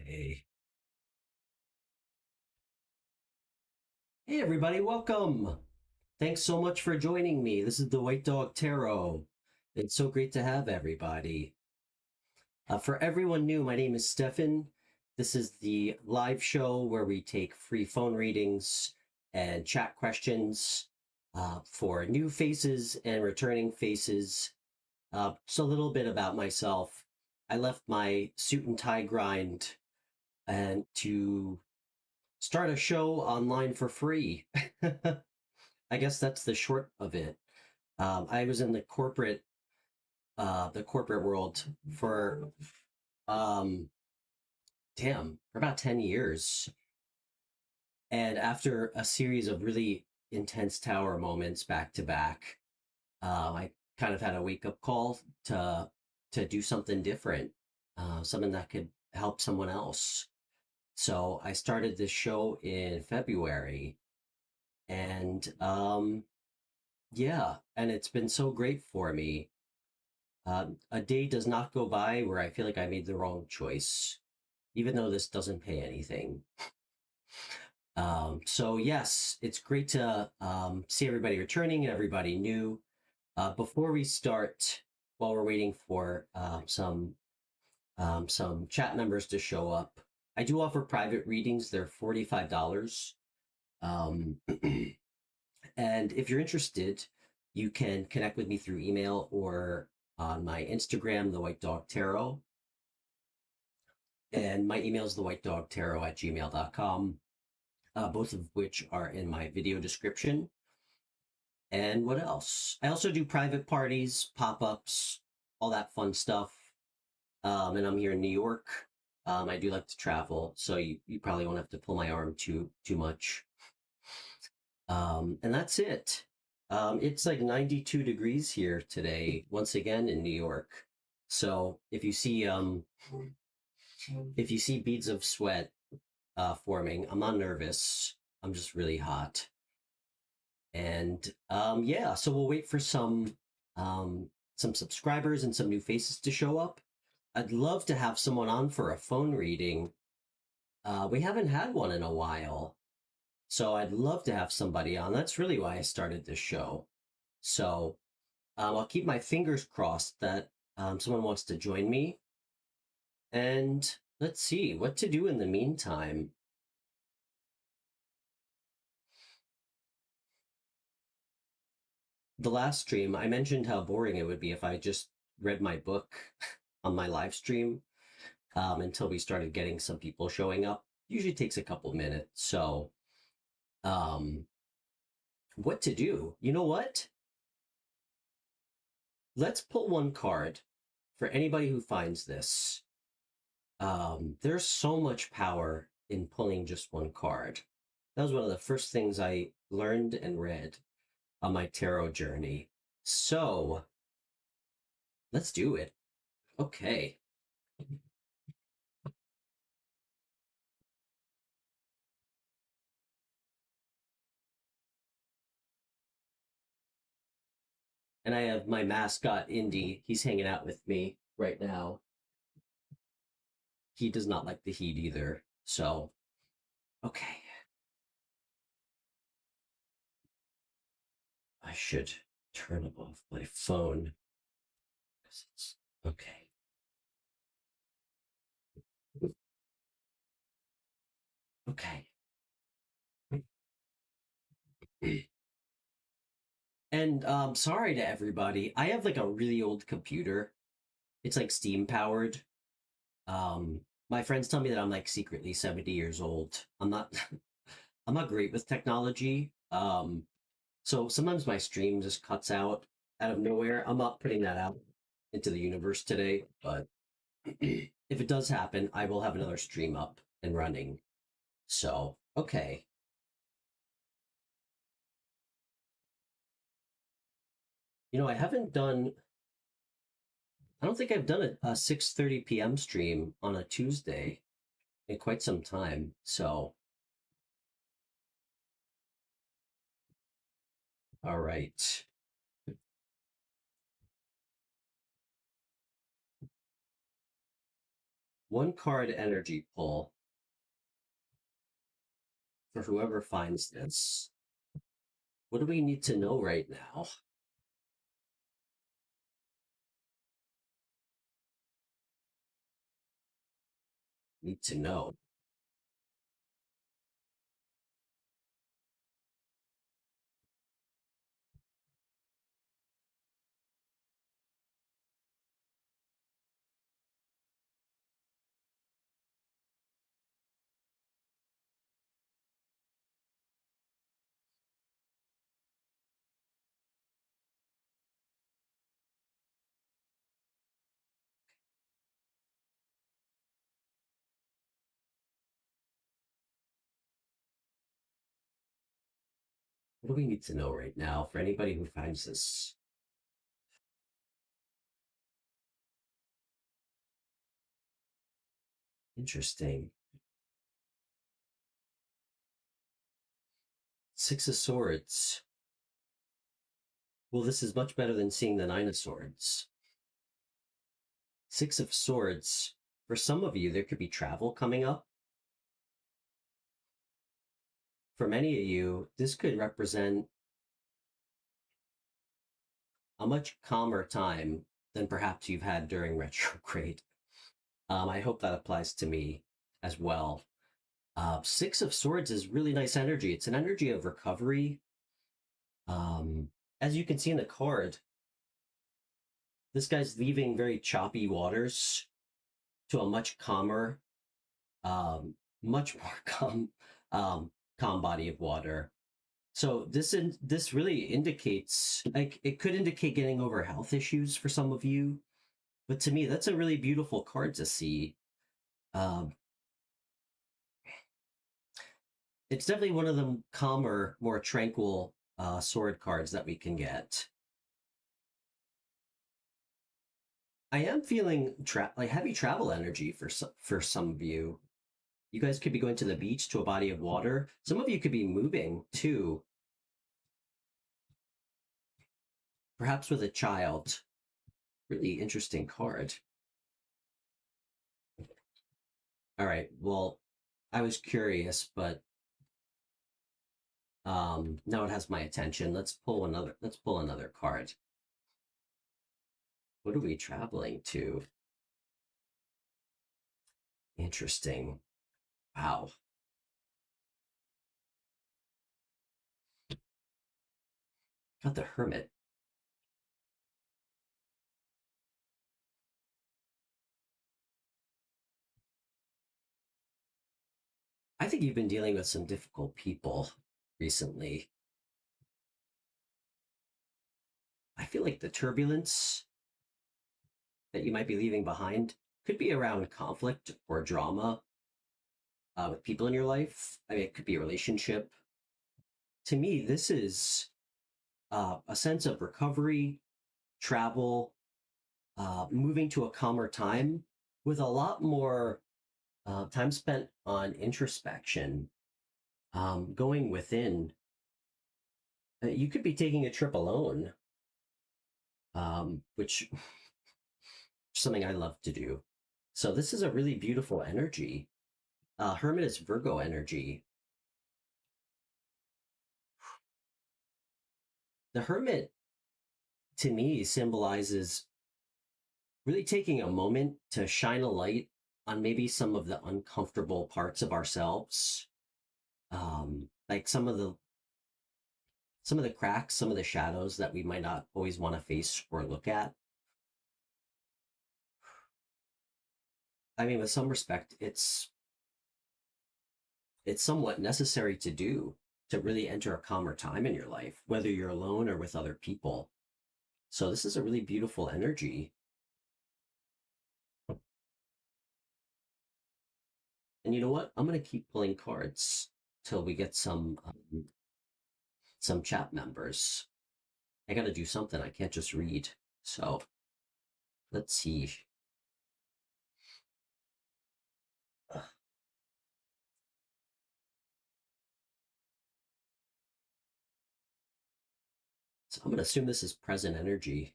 Okay. Hey, everybody, welcome. Thanks so much for joining me. This is the White Dog Tarot. It's so great to have everybody. For everyone new, my name is Stefan. This is the live show where we take free phone readings and chat questions for new faces and returning faces. Just a little bit about myself. I left my suit and tie grind and to start a show online for free. I guess that's the short of it. I was in the corporate world for, um, for about 10 years. And after a series of really intense tower moments back to back, I kind of had a wake up call to do something different, something that could help someone else. So I started this show in February, and yeah, and it's been so great for me. A day does not go by where I feel like I made the wrong choice, even though this doesn't pay anything. So yes, it's great to see everybody returning and everybody new. Before we start, while we're waiting for some chat members to show up, I do offer private readings. They're $45. Um, and if you're interested, you can connect with me through email or on my Instagram, The White Dog Tarot. And my email is thewhitedogtarot@gmail.com, both of which are in my video description. And what else? I also do private parties, pop-ups, all that fun stuff. And I'm here in New York. I do like to travel, so you probably won't have to pull my arm too much. And that's it. It's like 92 degrees here today, once again in New York. So if you see beads of sweat forming, I'm not nervous. I'm just really hot. And yeah, so we'll wait for some subscribers and some new faces to show up. I'd love to have someone on for a phone reading. We haven't had one in a while. So I'd love to have somebody on. That's really why I started this show. So I'll keep my fingers crossed that someone wants to join me. And let's see what to do in the meantime. The last stream, I mentioned how boring it would be if I just read my book on my live stream until we started getting some people showing up. Usually takes a couple minutes. So what to do? You know what? Let's pull one card for anybody who finds this. There's so much power in pulling just one card. That was one of the first things I learned and read on my tarot journey. So let's do it. Okay. And I have my mascot, Indy. He's hanging out with me right now. He does not like the heat either. So, okay. I should turn off my phone. Okay. Okay. And sorry to everybody. I have like a really old computer. It's like steam powered. My friends tell me that I'm like secretly 70 years old. I'm not I'm not great with technology. So sometimes my stream just cuts out of nowhere. I'm not putting that out into the universe today, but if it does happen, I will have another stream up and running. So, okay. You know, I don't think I've done a 6:30 p.m. stream on a Tuesday in quite some time. So, all right. one card energy pull for whoever finds this. What do we need to know right now? Need to know. What do we need to know right now for anybody who finds this? Interesting. Six of Swords. Well, this is much better than seeing the Nine of Swords. Six of Swords. For some of you, there could be travel coming up. For many of you, this could represent a much calmer time than perhaps you've had during retrograde. I hope that applies to me as well. Six of Swords is really nice energy. It's an energy of recovery. As you can see in the card, this guy's leaving very choppy waters to a much calmer, much more calm body of water. So this really indicates, like, it could indicate getting over health issues for some of you, but to me, that's a really beautiful card to see. It's definitely one of the calmer, more tranquil sword cards that we can get. I am feeling like heavy travel energy for some of you. You guys could be going to the beach, to a body of water. Some of you could be moving too, perhaps with a child. Really interesting card. All right. Well, I was curious, but now it has my attention. Let's pull another card. What are we traveling to? Interesting. Wow. Got the Hermit. I think you've been dealing with some difficult people recently. I feel like the turbulence that you might be leaving behind could be around conflict or drama with people in your life. I mean, it could be a relationship. To me, this is a sense of recovery, travel, moving to a calmer time with a lot more time spent on introspection, going within. You could be taking a trip alone, which is something I love to do. So this is a really beautiful energy. Hermit is Virgo energy. The Hermit, to me, symbolizes really taking a moment to shine a light on maybe some of the uncomfortable parts of ourselves, like some of the cracks, some of the shadows that we might not always want to face or look at. I mean, with some respect, it's somewhat necessary to do to really enter a calmer time in your life, whether you're alone or with other people. So this is a really beautiful energy. And you know what? I'm going to keep pulling cards till we get some chat members. I got to do something. I can't just read. So let's see. So I'm going to assume this is present energy.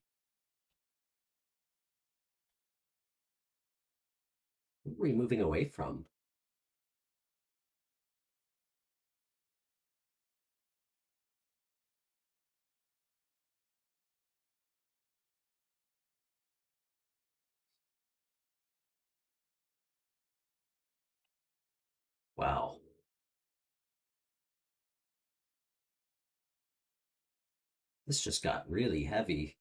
What are we moving away from? Wow. This just got really heavy.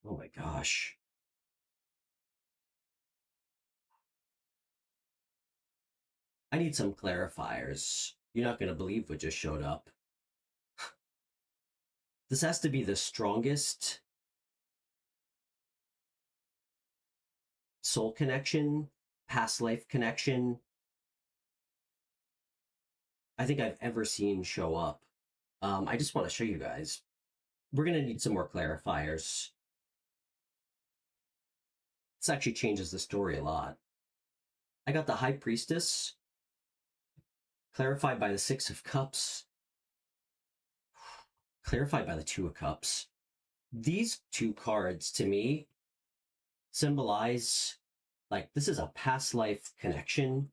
Oh my gosh. I need some clarifiers. You're not going to believe what just showed up. This has to be the strongest soul connection, past life connection I think I've ever seen show up. I just want to show you guys. We're going to need some more clarifiers. This actually changes the story a lot. I got the High Priestess, clarified by the Six of Cups, clarified by the Two of Cups. These two cards, to me, symbolize, like, this is a past life connection.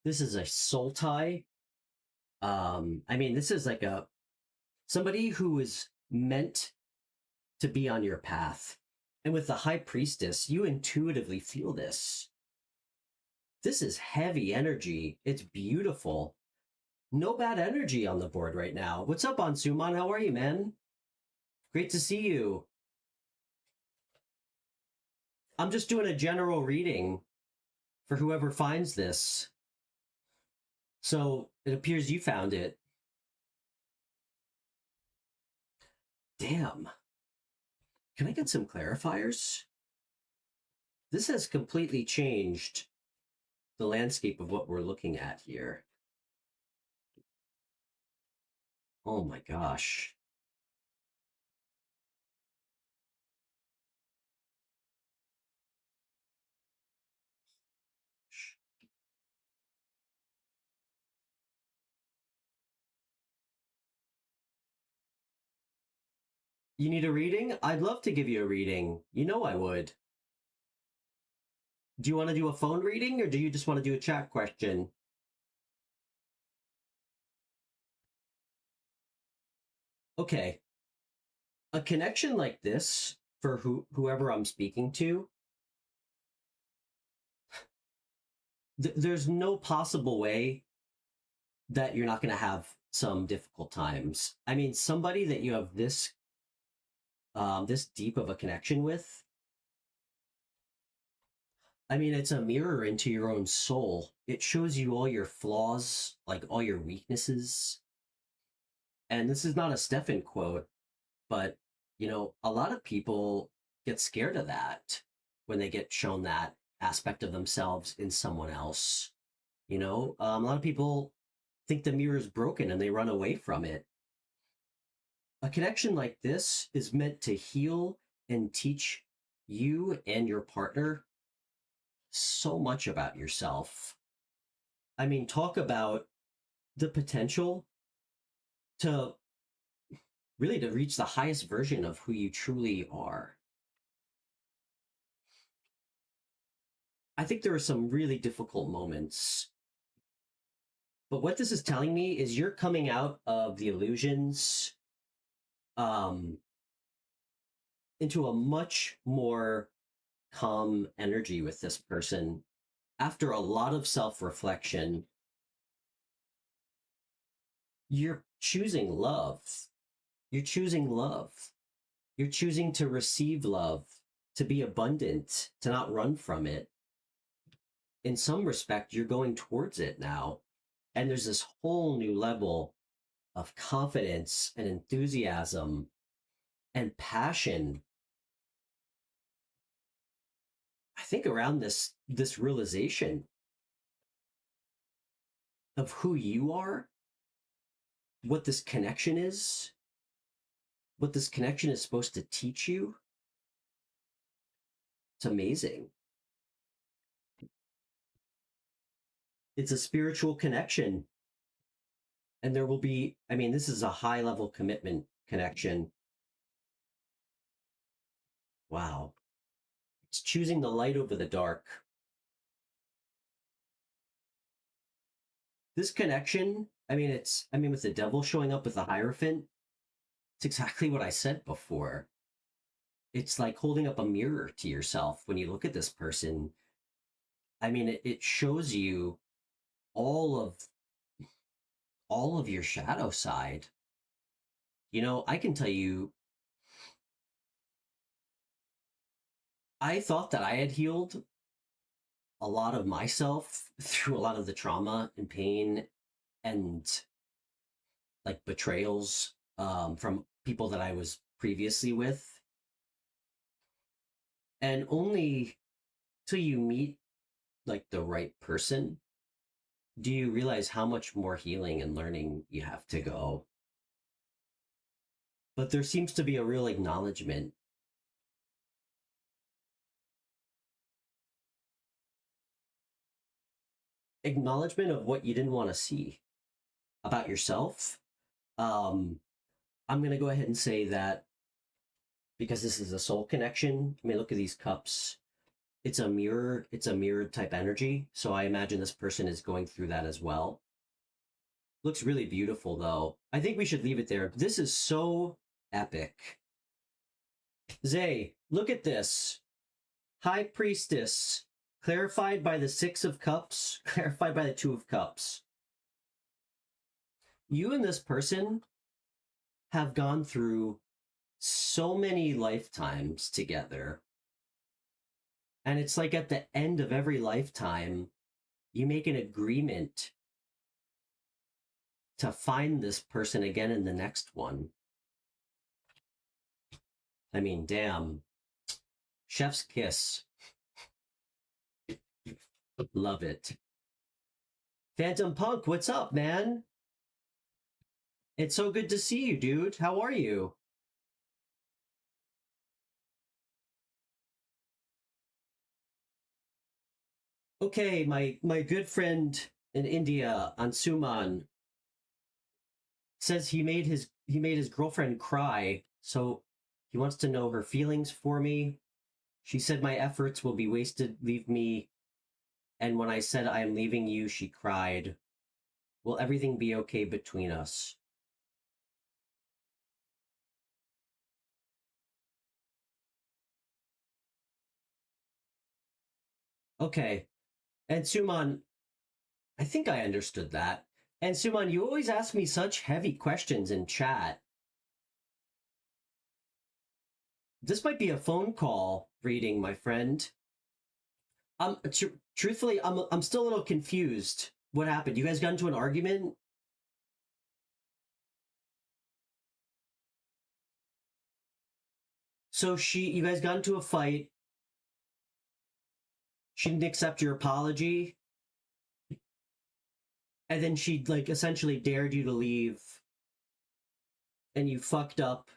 This is a soul tie. I mean, this is like somebody who is meant to be on your path. And with the High Priestess, you intuitively feel this. This is heavy energy. It's beautiful. No bad energy on the board right now. What's up, Anshuman? How are you, man? Great to see you. I'm just doing a general reading for whoever finds this. So it appears you found it. Damn. Can I get some clarifiers? This has completely changed the landscape of what we're looking at here. Oh my gosh. You need a reading? I'd love to give you a reading. You know I would. Do you want to do a phone reading or do you just want to do a chat question? Okay. A connection like this for whoever I'm speaking to, there's no possible way that you're not going to have some difficult times. I mean, somebody that you have this deep of a connection with, I mean, it's a mirror into your own soul. It shows you all your flaws, like all your weaknesses. And this is not a Stefan quote, but a lot of people get scared of that when they get shown that aspect of themselves in someone else. A lot of people think the mirror is broken and they run away from it. A connection like this is meant to heal and teach you and your partner so much about yourself. I mean, talk about the potential to really to reach the highest version of who you truly are. I think there are some really difficult moments. But what this is telling me is you're coming out of the illusions into a much more calm energy with this person after a lot of self-reflection. You're choosing love. You're choosing love. You're choosing to receive love, to be abundant, to not run from it. In some respect, you're going towards it now. And there's this whole new level of confidence and enthusiasm and passion. I think around this realization of who you are, what this connection is, what this connection is supposed to teach you. It's amazing. It's a spiritual connection. And there will be, I mean, this is a high level commitment connection. Wow. It's choosing the light over the dark. This connection, I mean, with the devil showing up with the Hierophant, it's exactly what I said before. It's like holding up a mirror to yourself when you look at this person. I mean, it shows you all of your shadow side. You know, I can tell you, I thought that I had healed a lot of myself through a lot of the trauma and pain and like betrayals from people that I was previously with. And only till you meet like the right person do you realize how much more healing and learning you have to go. But there seems to be a real acknowledgement of what you didn't want to see about yourself. I'm going to go ahead and say that because this is a soul connection. I mean, look at these cups. It's a mirror. It's a mirrored type energy. So I imagine this person is going through that as well. Looks really beautiful, though. I think we should leave it there. This is so epic. Zay, look at this. High Priestess, clarified by the Six of Cups, clarified by the Two of Cups. You and this person have gone through so many lifetimes together. And it's like at the end of every lifetime, you make an agreement to find this person again in the next one. I mean, damn. Chef's kiss. Love it. Phantom Punk, what's up, man? It's so good to see you, dude. How are you? Okay, my good friend in India, Anshuman, says he made his girlfriend cry, so he wants to know her feelings for me. She said my efforts will be wasted, leave me. And when I said I am leaving you, she cried. Will everything be okay between us? Okay. And Suman, I think I understood that. And Suman, you always ask me such heavy questions in chat. This might be a phone call reading, my friend. Truthfully, I'm still a little confused. What happened? You guys got into an argument? So you guys got into a fight. She didn't accept your apology, and then she like essentially dared you to leave, and you fucked up,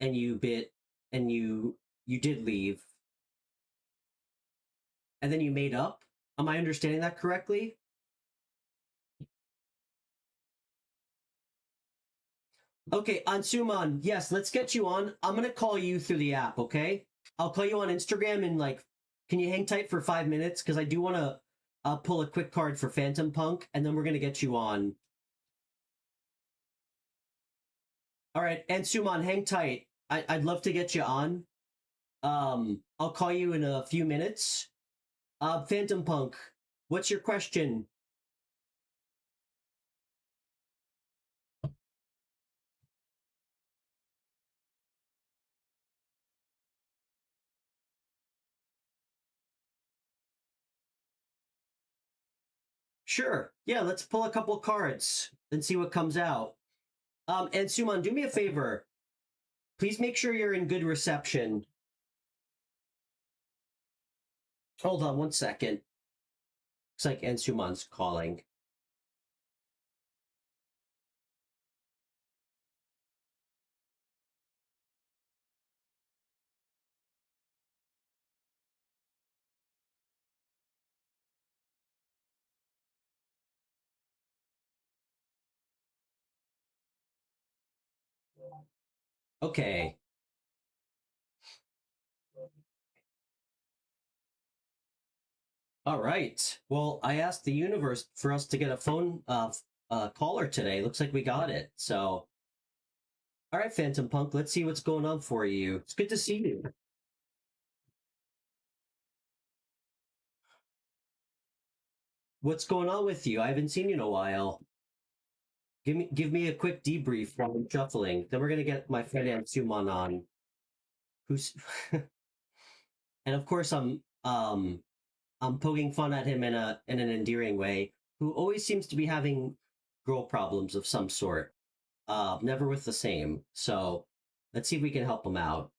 and you bit, and you did leave, and then you made up. Am I understanding that correctly? Okay, Ansuman, yes, let's get you on. I'm gonna call you through the app, okay? I'll call you on Instagram and like, can you hang tight for 5 minutes? Because I do want to pull a quick card for Phantom Punk, and then we're gonna get you on. All right, and Suman, hang tight. I'd love to get you on. I'll call you in a few minutes. Phantom Punk, what's your question? Sure. Yeah, let's pull a couple cards and see what comes out. And Suman, do me a favor. Please make sure you're in good reception. Hold on one second. Looks like Ansuman's calling. Okay. All right. Well, I asked the universe for us to get a phone caller today. Looks like we got it. So, all right, Phantom Punk, let's see what's going on for you. It's good to see you. What's going on with you? I haven't seen you in a while. Give me a quick debrief while I'm shuffling. Then we're gonna get my friend Anshuman on, who's and of course I'm poking fun at him in an endearing way, who always seems to be having girl problems of some sort. Never with the same. So let's see if we can help him out.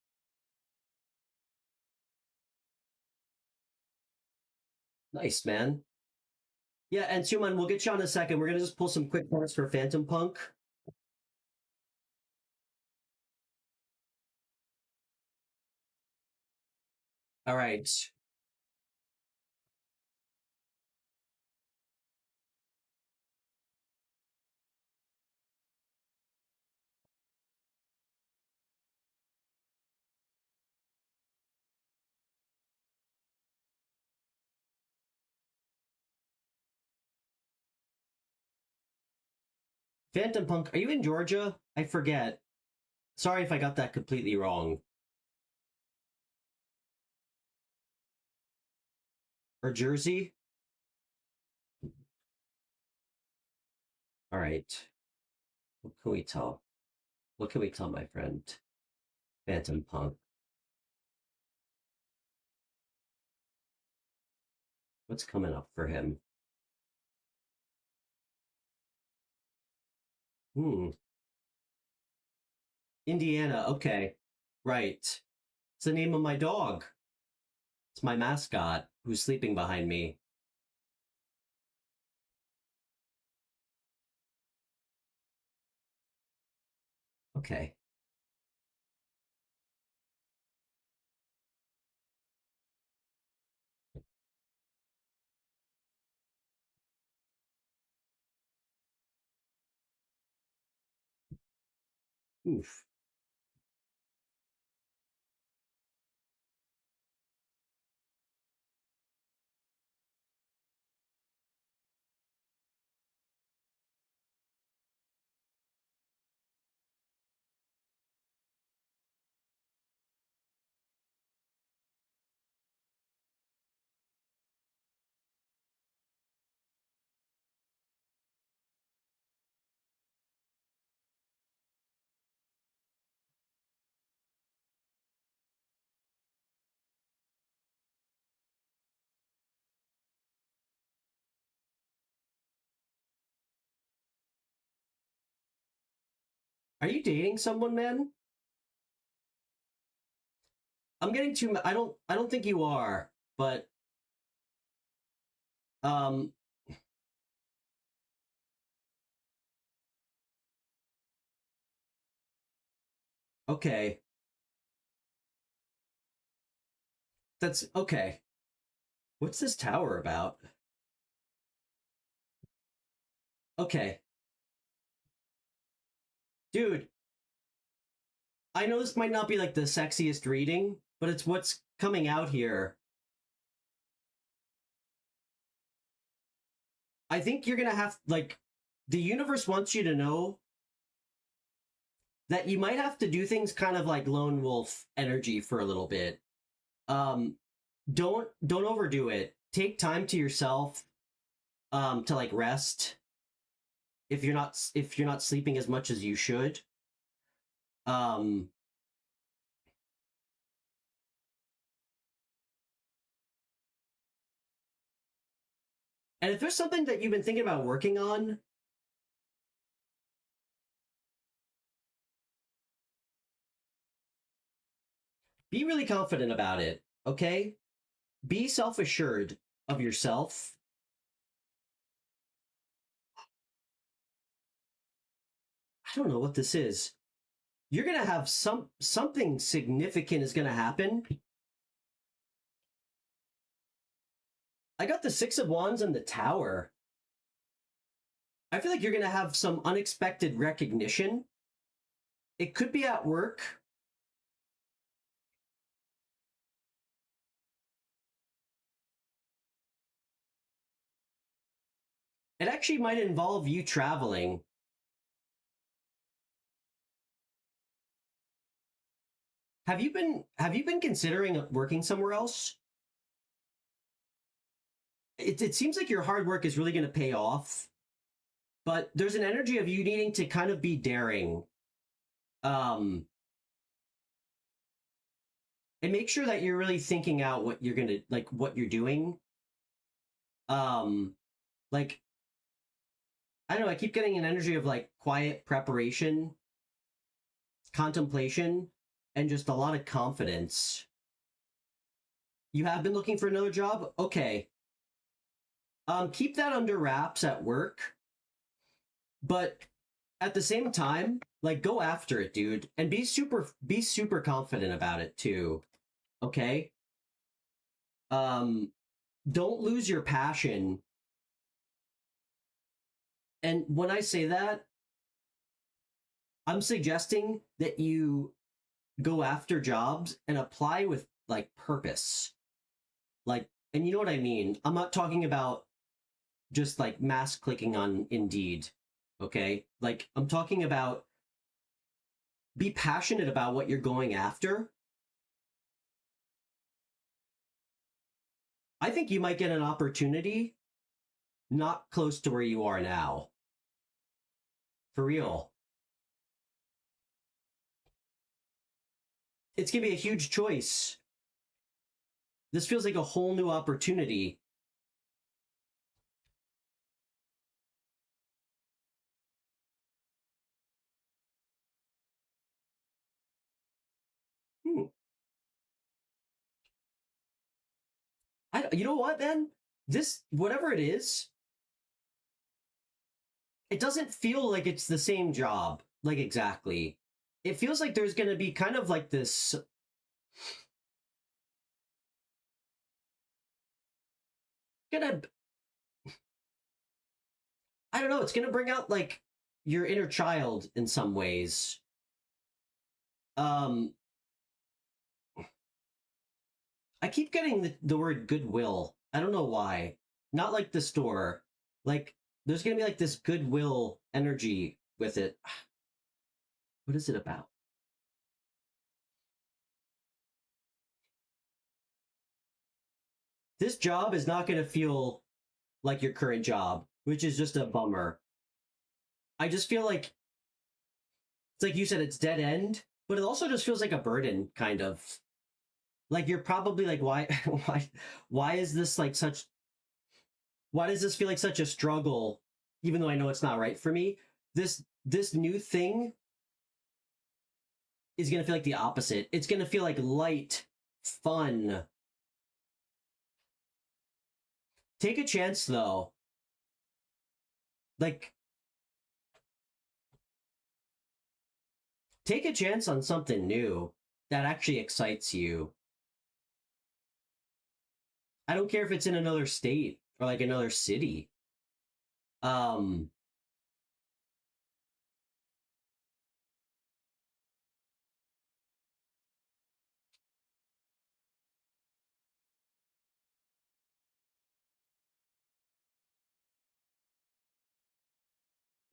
Nice, man. Yeah, and Suman, we'll get you on in a second. We're gonna just pull some quick cards for Phantom Punk. All right. Phantom Punk, are you in Georgia? I forget. Sorry if I got that completely wrong. Or Jersey? All right. What can we tell? What can we tell my friend? Phantom Punk. What's coming up for him? Hmm. Indiana. Okay. Right. It's the name of my dog. It's my mascot who's sleeping behind me. Okay. Oof. Are you dating someone, man? I'm getting too. I don't think you are, but um. Okay. That's okay. What's this tower about? Okay, dude. I know this might not be like the sexiest reading, but it's what's coming out here. I think you're gonna have like the universe wants you to know that you might have to do things kind of like lone wolf energy for a little bit. Um, don't overdo it. Take time to yourself to like rest if you're not sleeping as much as you should. Um, and if there's something that you've been thinking about working on, be really confident about it, okay? Be self-assured of yourself. I don't know what this is. You're gonna have something significant is gonna happen. I got the Six of Wands and the Tower. I feel like you're gonna have some unexpected recognition It could be at work. It actually might involve you traveling. Have you been considering working somewhere else? It seems like your hard work is really going to pay off, but there's an energy of you needing to kind of be daring. Um, and make sure that you're really thinking out what you're gonna like, what you're doing. Um, like I don't know, I keep getting an energy of like quiet preparation, contemplation, and just a lot of confidence. You have been looking for another job? Okay. Keep that under wraps at work, but at the same time, like go after it, dude, and be super confident about it too. Okay? Don't lose your passion. And when I say that, I'm suggesting that you go after jobs and apply with like purpose. Like, and you know what I mean? I'm not talking about just like mass clicking on Indeed. Okay? Like, I'm talking about be passionate about what you're going after. I think you might get an opportunity not close to where you are now. For real. It's going to be a huge choice. This feels like a whole new opportunity. Hmm. You know what, man? This, whatever it is, it doesn't feel like it's the same job. Like, exactly. It feels like there's going to be kind of like this. Gonna, I don't know, it's going to bring out like your inner child in some ways. Um, I keep getting the word goodwill. I don't know why. Not like the store. Like, there's going to be like this goodwill energy with it. What is it about? This job is not going to feel like your current job, which is just a bummer. I just feel like it's like you said, it's dead end, but it also just feels like a burden, kind of. Like you're probably like, why, why is this like such? Why does this feel like such a struggle? Even though I know it's not right for me, this new thing is gonna feel like the opposite. It's gonna feel like light, fun. Take a chance though. Like, take a chance on something new that actually excites you. I don't care if it's in another state or like another city. Um,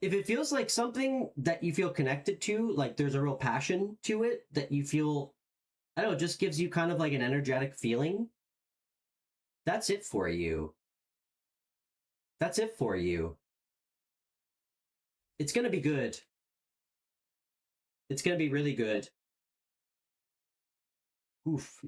if it feels like something that you feel connected to, like there's a real passion to it that you feel, I don't know, it just gives you kind of like an energetic feeling. That's it for you. That's it for you. It's gonna be good. It's gonna be really good. Oof.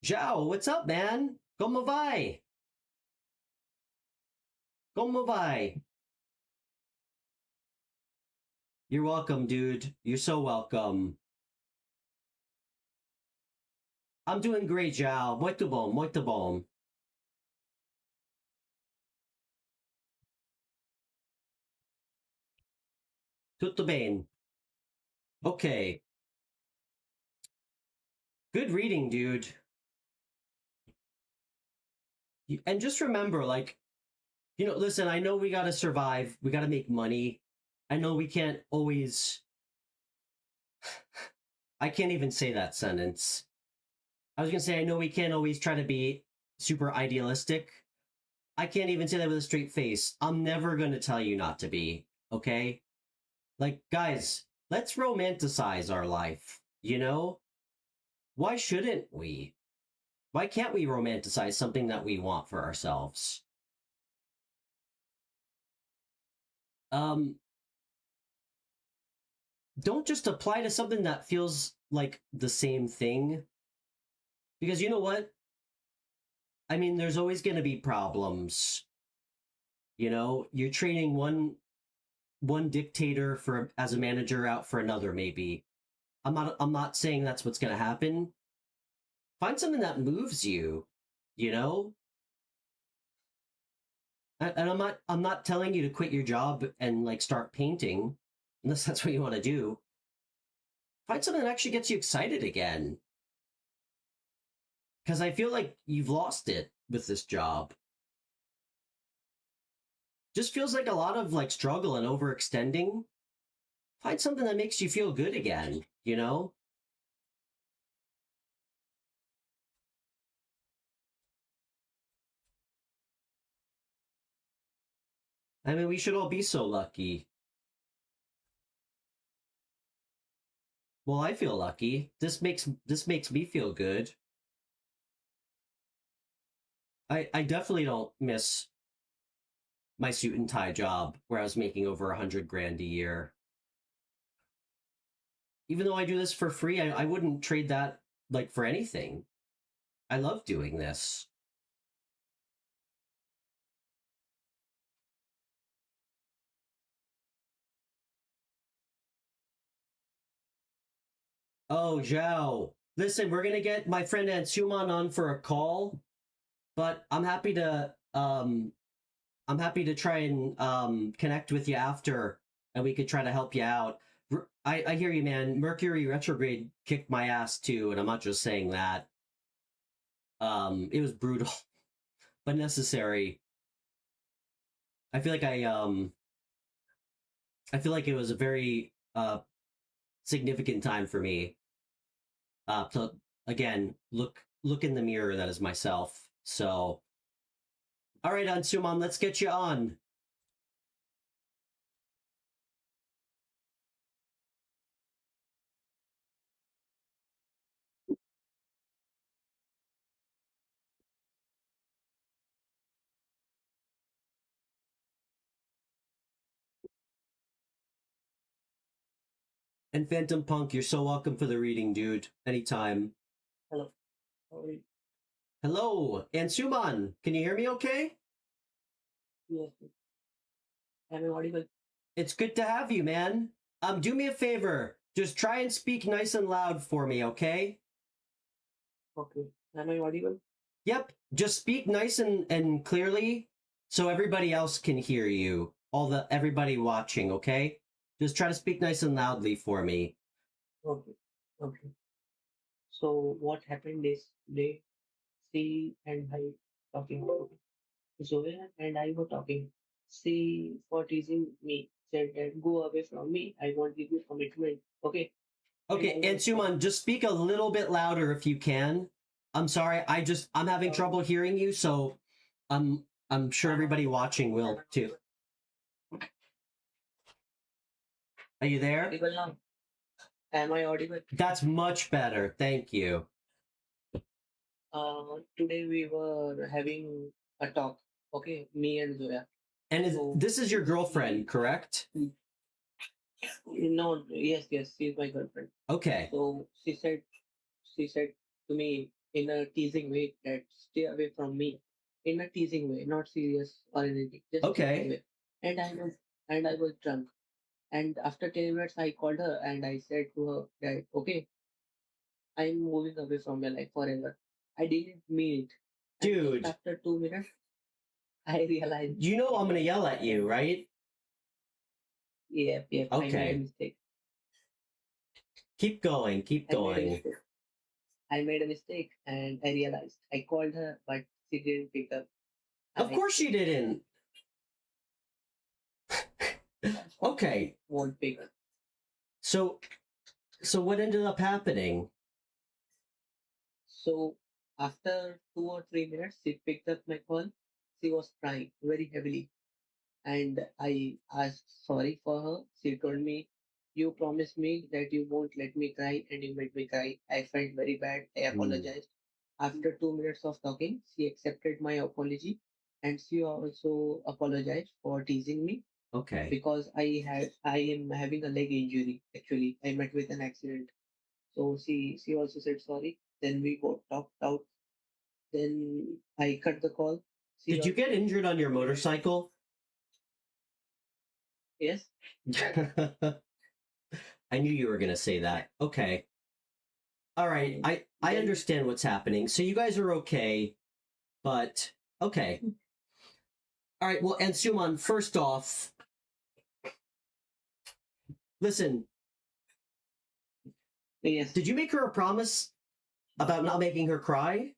Zhao, what's up, man? Como vai? Como vai? You're welcome, dude. You're so welcome. I'm doing great, Zhao. Muito bom, muito bom. Tutto bene. Okay. Good reading, dude. And just remember, like, listen, I know we got to survive. We got to make money. I know we can't always. I can't even say that sentence. I was going to say, I know we can't always try to be super idealistic. I can't even say that with a straight face. I'm never going to tell you not to be, okay? Like, guys, let's romanticize our life, Why shouldn't we? Why can't we romanticize something that we want for ourselves? Don't just apply to something that feels like the same thing. Because you know what? I mean, there's always going to be problems. You're training one dictator for as a manager out for another, maybe. I'm not saying that's what's going to happen. Find something that moves you, you know? And I'm not telling you to quit your job and like start painting, unless that's what you want to do. Find something that actually gets you excited again. Because I feel like you've lost it with this job. Just feels like a lot of like struggle and overextending. Find something that makes you feel good again, I mean, we should all be so lucky. Well, I feel lucky. This makes me feel good. I definitely don't miss my suit and tie job where I was making over 100 grand a year. Even though I do this for free, I wouldn't trade that like for anything. I love doing this. Oh, Zhao. Listen, we're gonna get my friend Anshuman on for a call, but I'm happy to try and connect with you after, and we could try to help you out. I hear you, man. Mercury retrograde kicked my ass too, and I'm not just saying that. It was brutal, but necessary. I feel like I feel like it was a very significant time for me. To again look in the mirror that is myself. So, all right, Ansuman, let's get you on. And Phantom Punk, you're so welcome for the reading, dude. Anytime. Hello. How are you? Hello, Ansuman. Can you hear me okay? Yes. Am I audible? It's good to have you, man. Do me a favor. Just try and speak nice and loud for me, okay? Okay. Am I audible? Yep. Just speak nice and clearly so everybody else can hear you. Everybody watching, okay? Just try to speak nice and loudly for me. Okay. Okay. So what happened is they she and I talking. Zoya and I were talking. She for teasing me said that go away from me. I won't give you commitment. Okay. Okay, And Ansuman, just speak a little bit louder if you can. I'm sorry, I'm having trouble hearing you, so I'm sure everybody watching will too. Are you there? audible now? Am I audible? That's much better. Thank you. Today we were having a talk. Okay, me and Zoya. And So this is your girlfriend, correct? no, yes, she's my girlfriend. Okay. So she said to me in a teasing way that stay away from me. In a teasing way, not serious or anything. Just stay Okay. away. And I was drunk. And after 10 minutes I called her and I said to her that okay, I'm moving away from your life forever. I didn't mean it. And just Dude, after 2 minutes I realized you know I'm gonna yell at you, right? yep, I made a Okay. mistake. Keep going. Keep I made a going. mistake. I made a mistake and I realized I called her, but she didn't pick up. Of course she didn't. Okay. Won't pick. So what ended up happening? So after 2 or 3 minutes, she picked up my call. She was crying very heavily, and I asked sorry for her. She told me, "You promised me that you won't let me cry, and you made me cry." I felt very bad. I apologized. After 2 minutes of talking, she accepted my apology, and she also apologized for teasing me Okay. because I am having a leg injury. Actually, I met with an accident. So she also said sorry. Then we got talked out. Then I cut the call. Did you get injured on your motorcycle? Yes. I knew you were going to say that. Okay. All right. I understand what's happening. So you guys are okay, but okay. All right. Well, Anshuman, first off, listen. Yes. Did you make her a promise about not making her cry?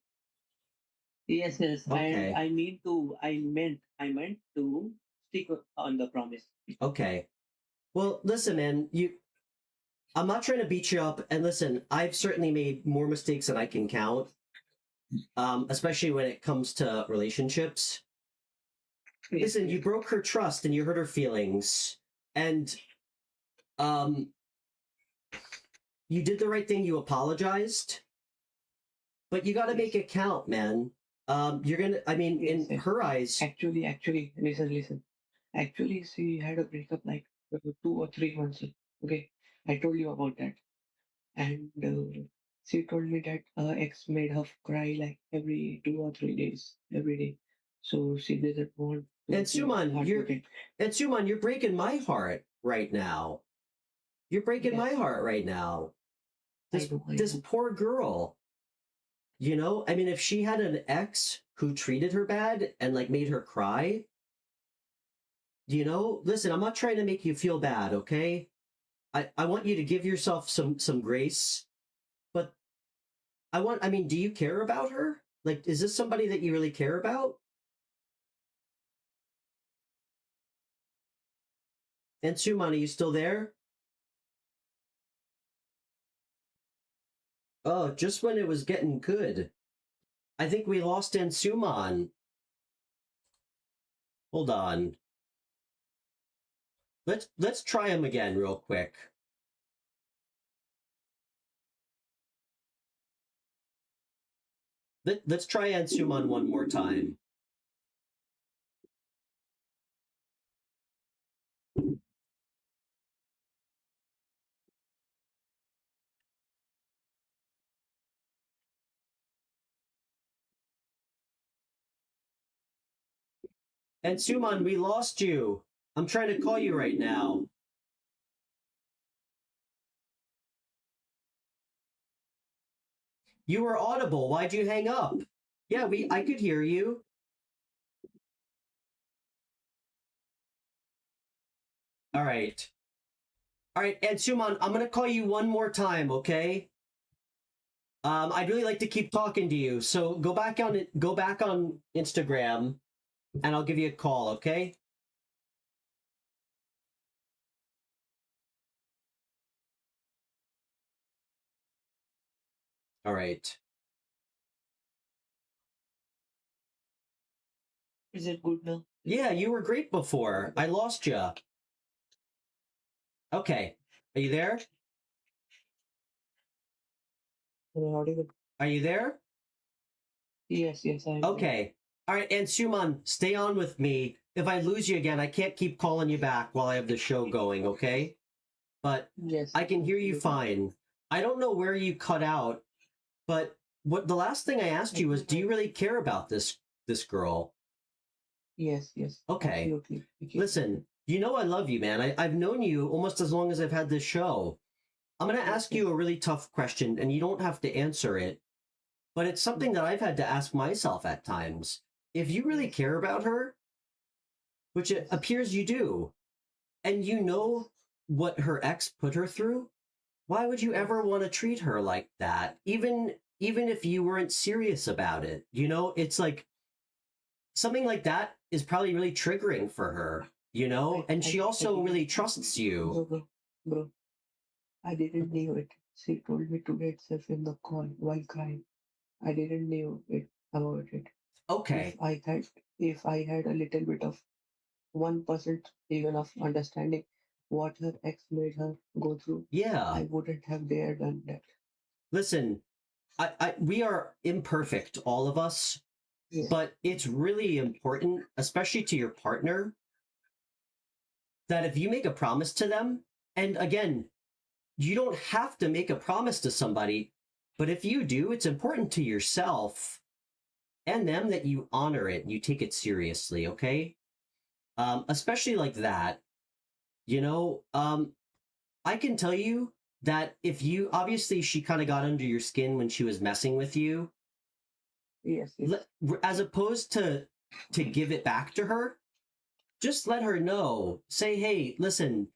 Yes. Okay. And I meant to stick on the promise. Okay. Well, listen, man, I'm not trying to beat you up, and listen, I've certainly made more mistakes than I can count, especially when it comes to relationships. Yes. Listen, you broke her trust and you hurt her feelings, and you did the right thing. You apologized, but you got to make it count, man. You're gonna. I mean, in her eyes. Actually, listen. Actually, she had a breakup like 2 or 3 months. Okay, I told you about that, and she told me that her ex made her cry like every 2 or 3 days, every day. So she doesn't want to. And Suman, you're breaking my heart right now. You're breaking my heart right now. This poor girl. You know, I mean, if she had an ex who treated her bad and like made her cry, you know, listen, I'm not trying to make you feel bad, okay? I want you to give yourself some grace, but I mean, do you care about her? Like, is this somebody that you really care about? And Suman, are you still there? Oh, just when it was getting good. I think we lost Ansuman. Hold on. Let's try him again real quick. Let's try Ansuman one more time. And Suman, we lost you. I'm trying to call you right now. You were audible. Why'd you hang up? Yeah, I could hear you. All right. All right, and Suman, I'm gonna call you one more time, okay? I'd really like to keep talking to you, so go back on Instagram, and I'll give you a call, okay? All right. Is it good now? Yeah, you were great before. I lost you. Okay. Are you there? Are you there? Yes, I'm okay. All right, and Suman, stay on with me. If I lose you again, I can't keep calling you back while I have the show going, okay? But yes. I can hear you fine. I don't know where you cut out, but what the last thing I asked you was, do you really care about this girl? Yes. Okay. Absolutely. Listen, you know I love you, man. I've known you almost as long as I've had this show. I'm going to ask you a really tough question, and you don't have to answer it, but it's something that I've had to ask myself at times. If you really care about her, which it appears you do, and you know what her ex put her through, why would you ever want to treat her like that? Even if you weren't serious about it, you know, it's like something like that is probably really triggering for her, you know? And she I also didn't, really trusts you. bro, I didn't knew it. She told me today itself in the call while crying. I didn't knew it about it. If Okay. I had, if I had a little bit of 1% even of understanding what her ex made her go through, Yeah. I wouldn't have dared done that. Listen, we are imperfect, all of us, Yes, but it's really important, especially to your partner, that if you make a promise to them, and again, you don't have to make a promise to somebody, but if you do, it's important to yourself and them that you honor it and you take it seriously, okay? Especially like that, you know. I can tell you that if you obviously she kind of got under your skin when she was messing with you, yes, yes, as opposed to give it back to her, just let her know. Say, hey, listen,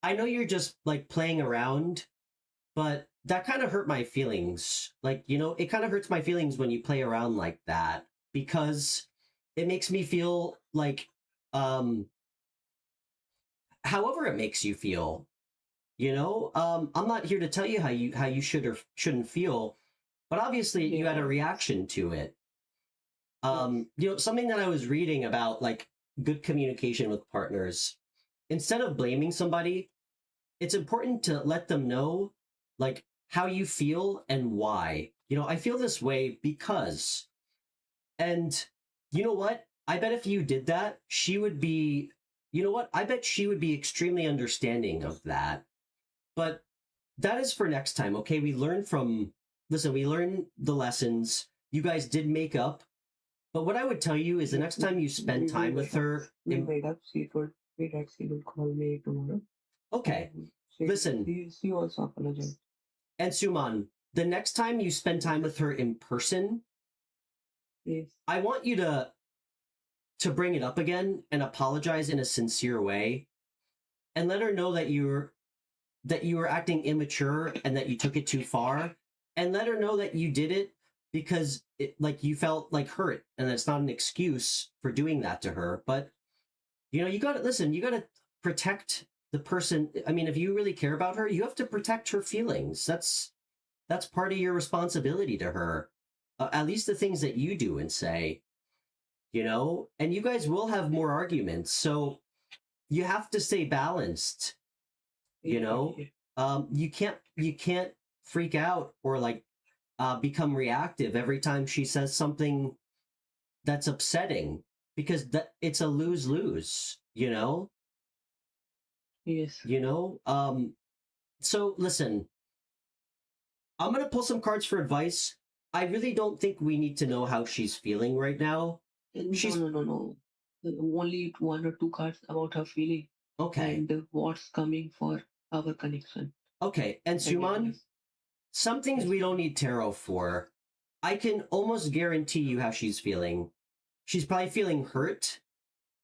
I know you're just like playing around, but that kind of hurt my feelings. Like, you know, it kind of hurts my feelings when you play around like that because it makes me feel like, um, however it makes you feel, you know, I'm not here to tell you how you should or shouldn't feel, but obviously you had a yeah, reaction to it. yes, You know, something that I was reading about like good communication with partners. Instead of blaming somebody, it's important to let them know like how you feel and why. You know, I feel this way because, and you know what? I bet if you did that, she would be, you know what? I bet she would be extremely understanding of that. But that is for next time, okay? Listen, we learned the lessons. You guys did make up. But what I would tell you is the yes. next time you spend We time with made up. her, We made up. She told me that she will call me tomorrow, okay, and listen, she also apologized. and Suman, the next time you spend time with her in person, Yes, I want you to bring it up again and apologize in a sincere way and let her know that you were acting immature and that you took it too far and let her know that you did it because it like you felt like hurt and that's not an excuse for doing that to her, but you know, you got to listen, you got to protect the person. I mean, if you really care about her, you have to protect her feelings. That's part of your responsibility to her. At least the things that you do and say, you know, and you guys will have more arguments. So you have to stay balanced, you yeah, know. You can't freak out or like become reactive every time she says something that's upsetting because that it's a lose-lose, you know. yes. You know, so listen, I'm gonna pull some cards for advice. I really don't think we need to know how she's feeling right now. No, She's no, no, no. Only one or two cards about her feeling okay. and what's coming for our connection. Okay, and And Suman, yes, some things yes, we don't need tarot for. I can almost guarantee you how she's feeling. She's probably feeling hurt.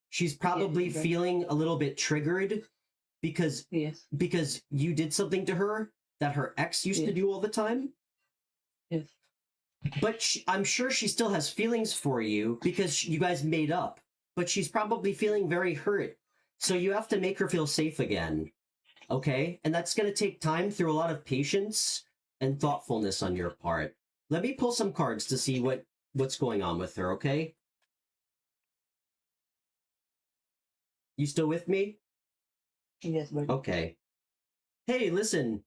She's yes, probably right. feeling a little bit triggered because Yes, because you did something to her that her ex used to yes, do all the time. yes, But I'm sure she still has feelings for you because you guys made up. But she's probably feeling very hurt. So you have to make her feel safe again. Okay? And that's going to take time through a lot of patience and thoughtfulness on your part. Let me pull some cards to see what's going on with her, okay? You still with me? yes, buddy. Okay. Hey, listen.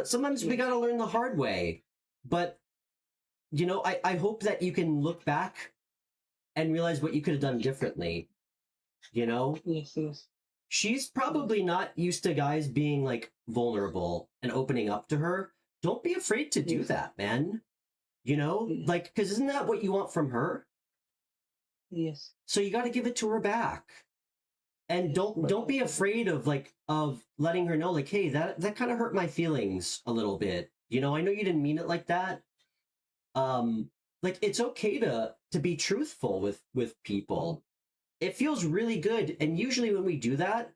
Sometimes we Yes, got to learn the hard way. But you know, I hope that you can look back and realize what you could have done differently. You know, yes, yes, she's yes, probably not used to guys being like vulnerable and opening up to her. Don't be afraid to do yes, that, man. You know, yes, like, because isn't that what you want from her? yes, So you got to give it to her back. And yes, don't buddy. be afraid of like of letting her know like, hey, that kind of hurt my feelings a little bit. You know, I know you didn't mean it like that. Like it's okay to be truthful with people. It feels really good, and usually when we do that,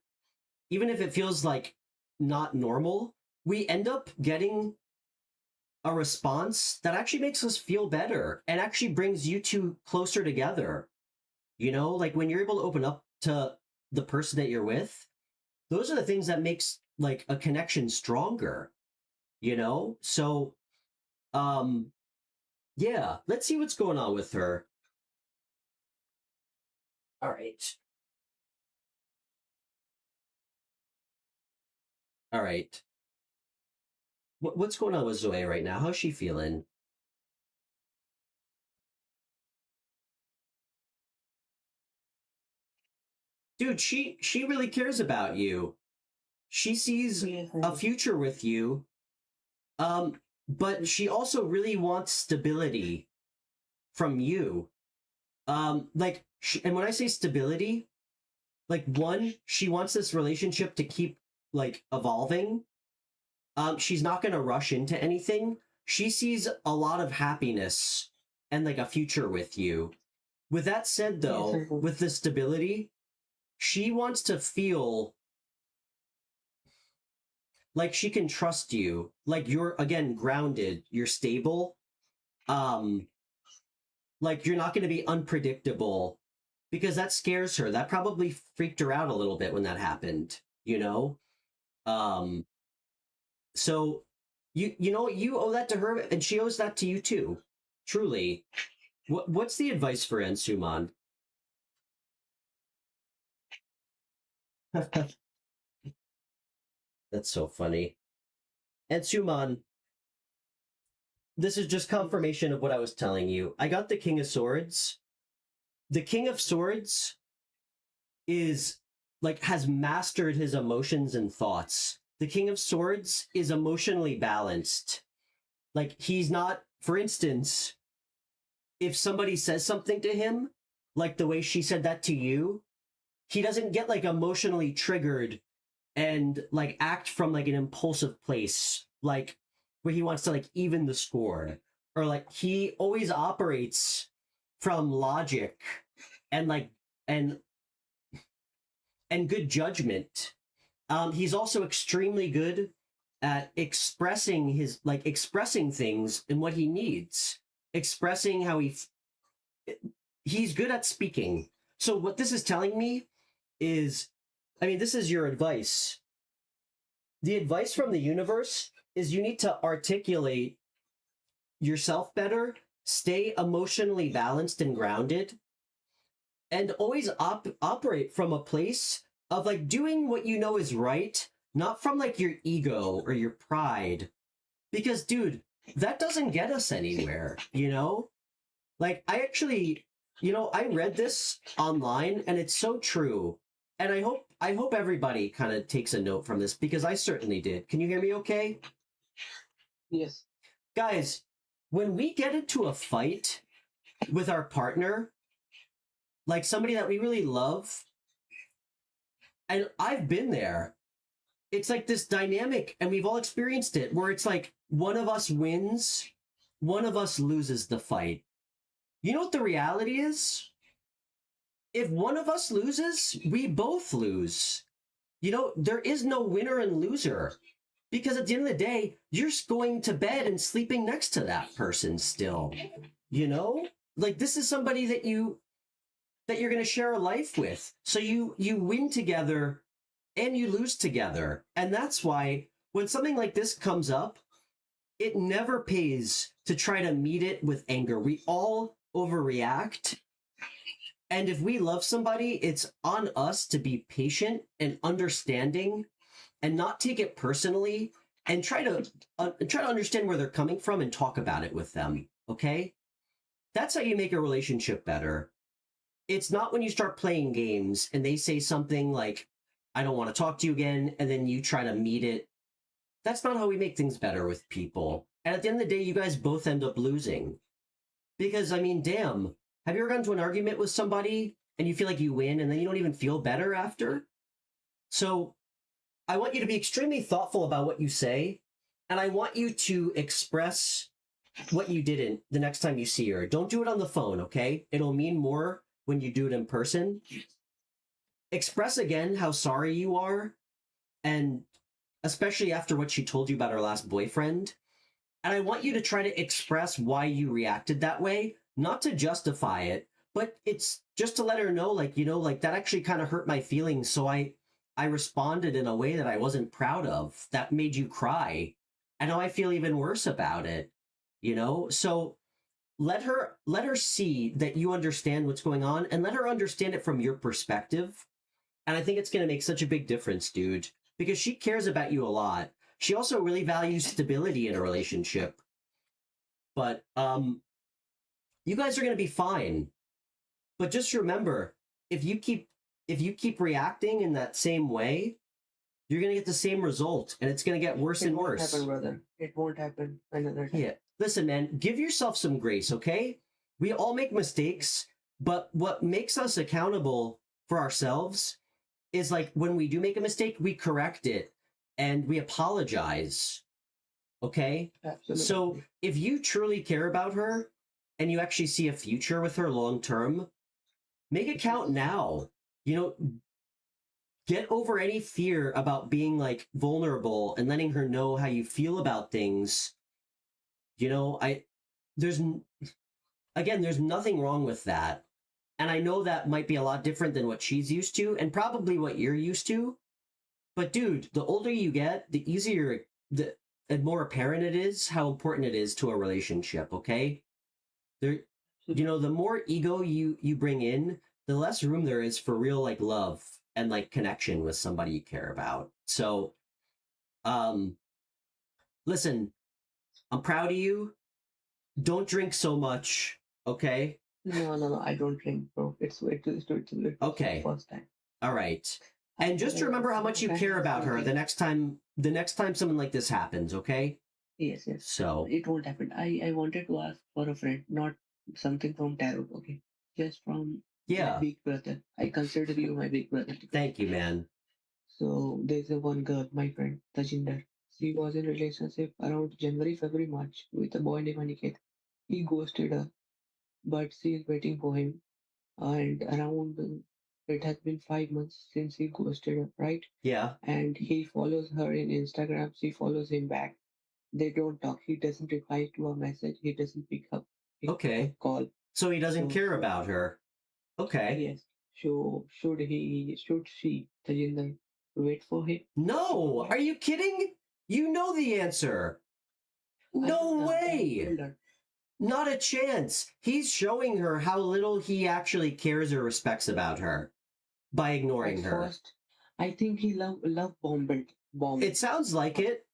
even if it feels like not normal, we end up getting a response that actually makes us feel better and actually brings you two closer together. You know, like when you're able to open up to the person that you're with, those are the things that makes like a connection stronger, you know? So, um, yeah, let's see what's going on with her. All right. All right. What's going on with Zoe right now? How's she feeling? Dude, she really cares about you. She sees Yes, a future with you. But she also really wants stability from you. And when I say stability, like one, she wants this relationship to keep like evolving. She's not going to rush into anything. She sees a lot of happiness and like a future with you. With that said, yes, though, Uncle. with the stability, she wants to feel like she can trust you, like you're again grounded, you're stable, um, like you're not going to be unpredictable, because that scares her. That probably freaked her out a little bit when that happened, you know? Um, so you know you owe that to her, and she owes that to you too. Truly. What's the advice for Ansuman? That's so funny. Ansuman, this is just Yes, confirmation of what I was telling you. I got the King of Swords. The King of Swords is like has mastered his emotions and thoughts. The King of Swords is emotionally balanced. Like he's not, for instance, if somebody says something to him, like the way she said that to you, he doesn't get like emotionally triggered and like act from like an impulsive place, like where he wants to like even the score. Or like he always operates from logic and like and and good judgment. He's also extremely good at expressing things and what he needs, expressing how he's good at speaking. So what this is telling me is, I mean, this is your advice. The advice from the universe is you need to articulate yourself better, stay emotionally balanced and grounded, and always operate from a place of like doing what you know is right, not from like your ego or your pride. Because, dude, that doesn't get us anywhere, you know? Like, I actually, I read this online and it's so true. And I hope everybody kind of takes a note from this because I certainly did. Can you hear me okay? yes, Guys, when we get into a fight with our partner, like somebody that we really love, and I've been there. It's like this dynamic, and we've all experienced it, where it's like one of us wins, one of us loses the fight. You know what the reality is? If one of us loses, we both lose. There is no winner and loser. Because at the end of the day, you're going to bed and sleeping next to that person still. You know? Like this is somebody that you're going to share a life with. So you win together and you lose together. And that's why when something like this comes up, it never pays to try to meet it with anger. We all overreact. And if we love somebody, it's on us to be patient and understanding and not take it personally and try to understand where they're coming from and talk about it with them. Okay? That's how you make a relationship better. It's not when you start playing games and they say something like, I don't want to talk to you again, and then you try to meet it. That's not how we make things better with people. And at the end of the day, you guys both end up losing. Because, I mean, damn, have you ever gotten into an argument with somebody and you feel like you win and then you don't even feel better after? So I want you to be extremely thoughtful about what you say, and I want you to express what you didn't the next time you see her. Don't do it on the phone, okay? It'll mean more when you do it in person. Express again how sorry you are, and especially after what she told you about her last boyfriend. And I want you to try to express why you reacted that way, not to justify it, but it's just to let her know, like, like that actually kind of hurt my feelings. So I responded in a way that I wasn't proud of. That made you cry. And now I feel even worse about it, So let her see that you understand what's going on, and let her understand it from your perspective. And I think it's going to make such a big difference, dude, because she cares about you a lot. She also really values stability in a relationship. But you guys are going to be fine. But just remember, if you keep reacting in that same way, you're going to get the same result, and it's going to get worse and worse. It won't happen, brother. It won't happen another time. Yeah. Listen, man, give yourself some grace, okay? We all make mistakes, but what makes us accountable for ourselves is, like, when we do make a mistake, we correct it and we apologize. Okay? Absolutely. So if you truly care about her and you actually see a future with her long term, make it count now. Get over any fear about being, like, vulnerable and letting her know how you feel about things. There's nothing wrong with that. And I know that might be a lot different than what she's used to, and probably what you're used to. But dude, the older you get, the easier, and more apparent it is how important it is to a relationship, okay? The more ego you bring in, the less room there is for real, like, love and, like, connection with somebody you care about. So, listen, I'm proud of you. Don't drink so much, okay? No, I don't drink, bro. It's Okay. First time. All right. And just remember how much you care about her the next time something like this happens, okay? Yes. So it won't happen. I wanted to ask for a friend, not something from tarot, okay? Just from my big brother. I consider you my big brother. Thank you, man. So there's a one girl, my friend, Tajinder. She was in a relationship around January, February, March with a boy named Aniket. He ghosted her, but she is waiting for him. And around it has been 5 months since he ghosted her, right? Yeah. And he follows her in Instagram. She follows him back. They don't talk. He doesn't reply to a message. He doesn't pick up a call. So he doesn't care about her. Okay. Yes. So should she, Tajinder, wait for him? No. Are you kidding? You know the answer. No way. Not a chance. He's showing her how little he actually cares or respects about her by ignoring her. First, I think he love bombed. It sounds like it.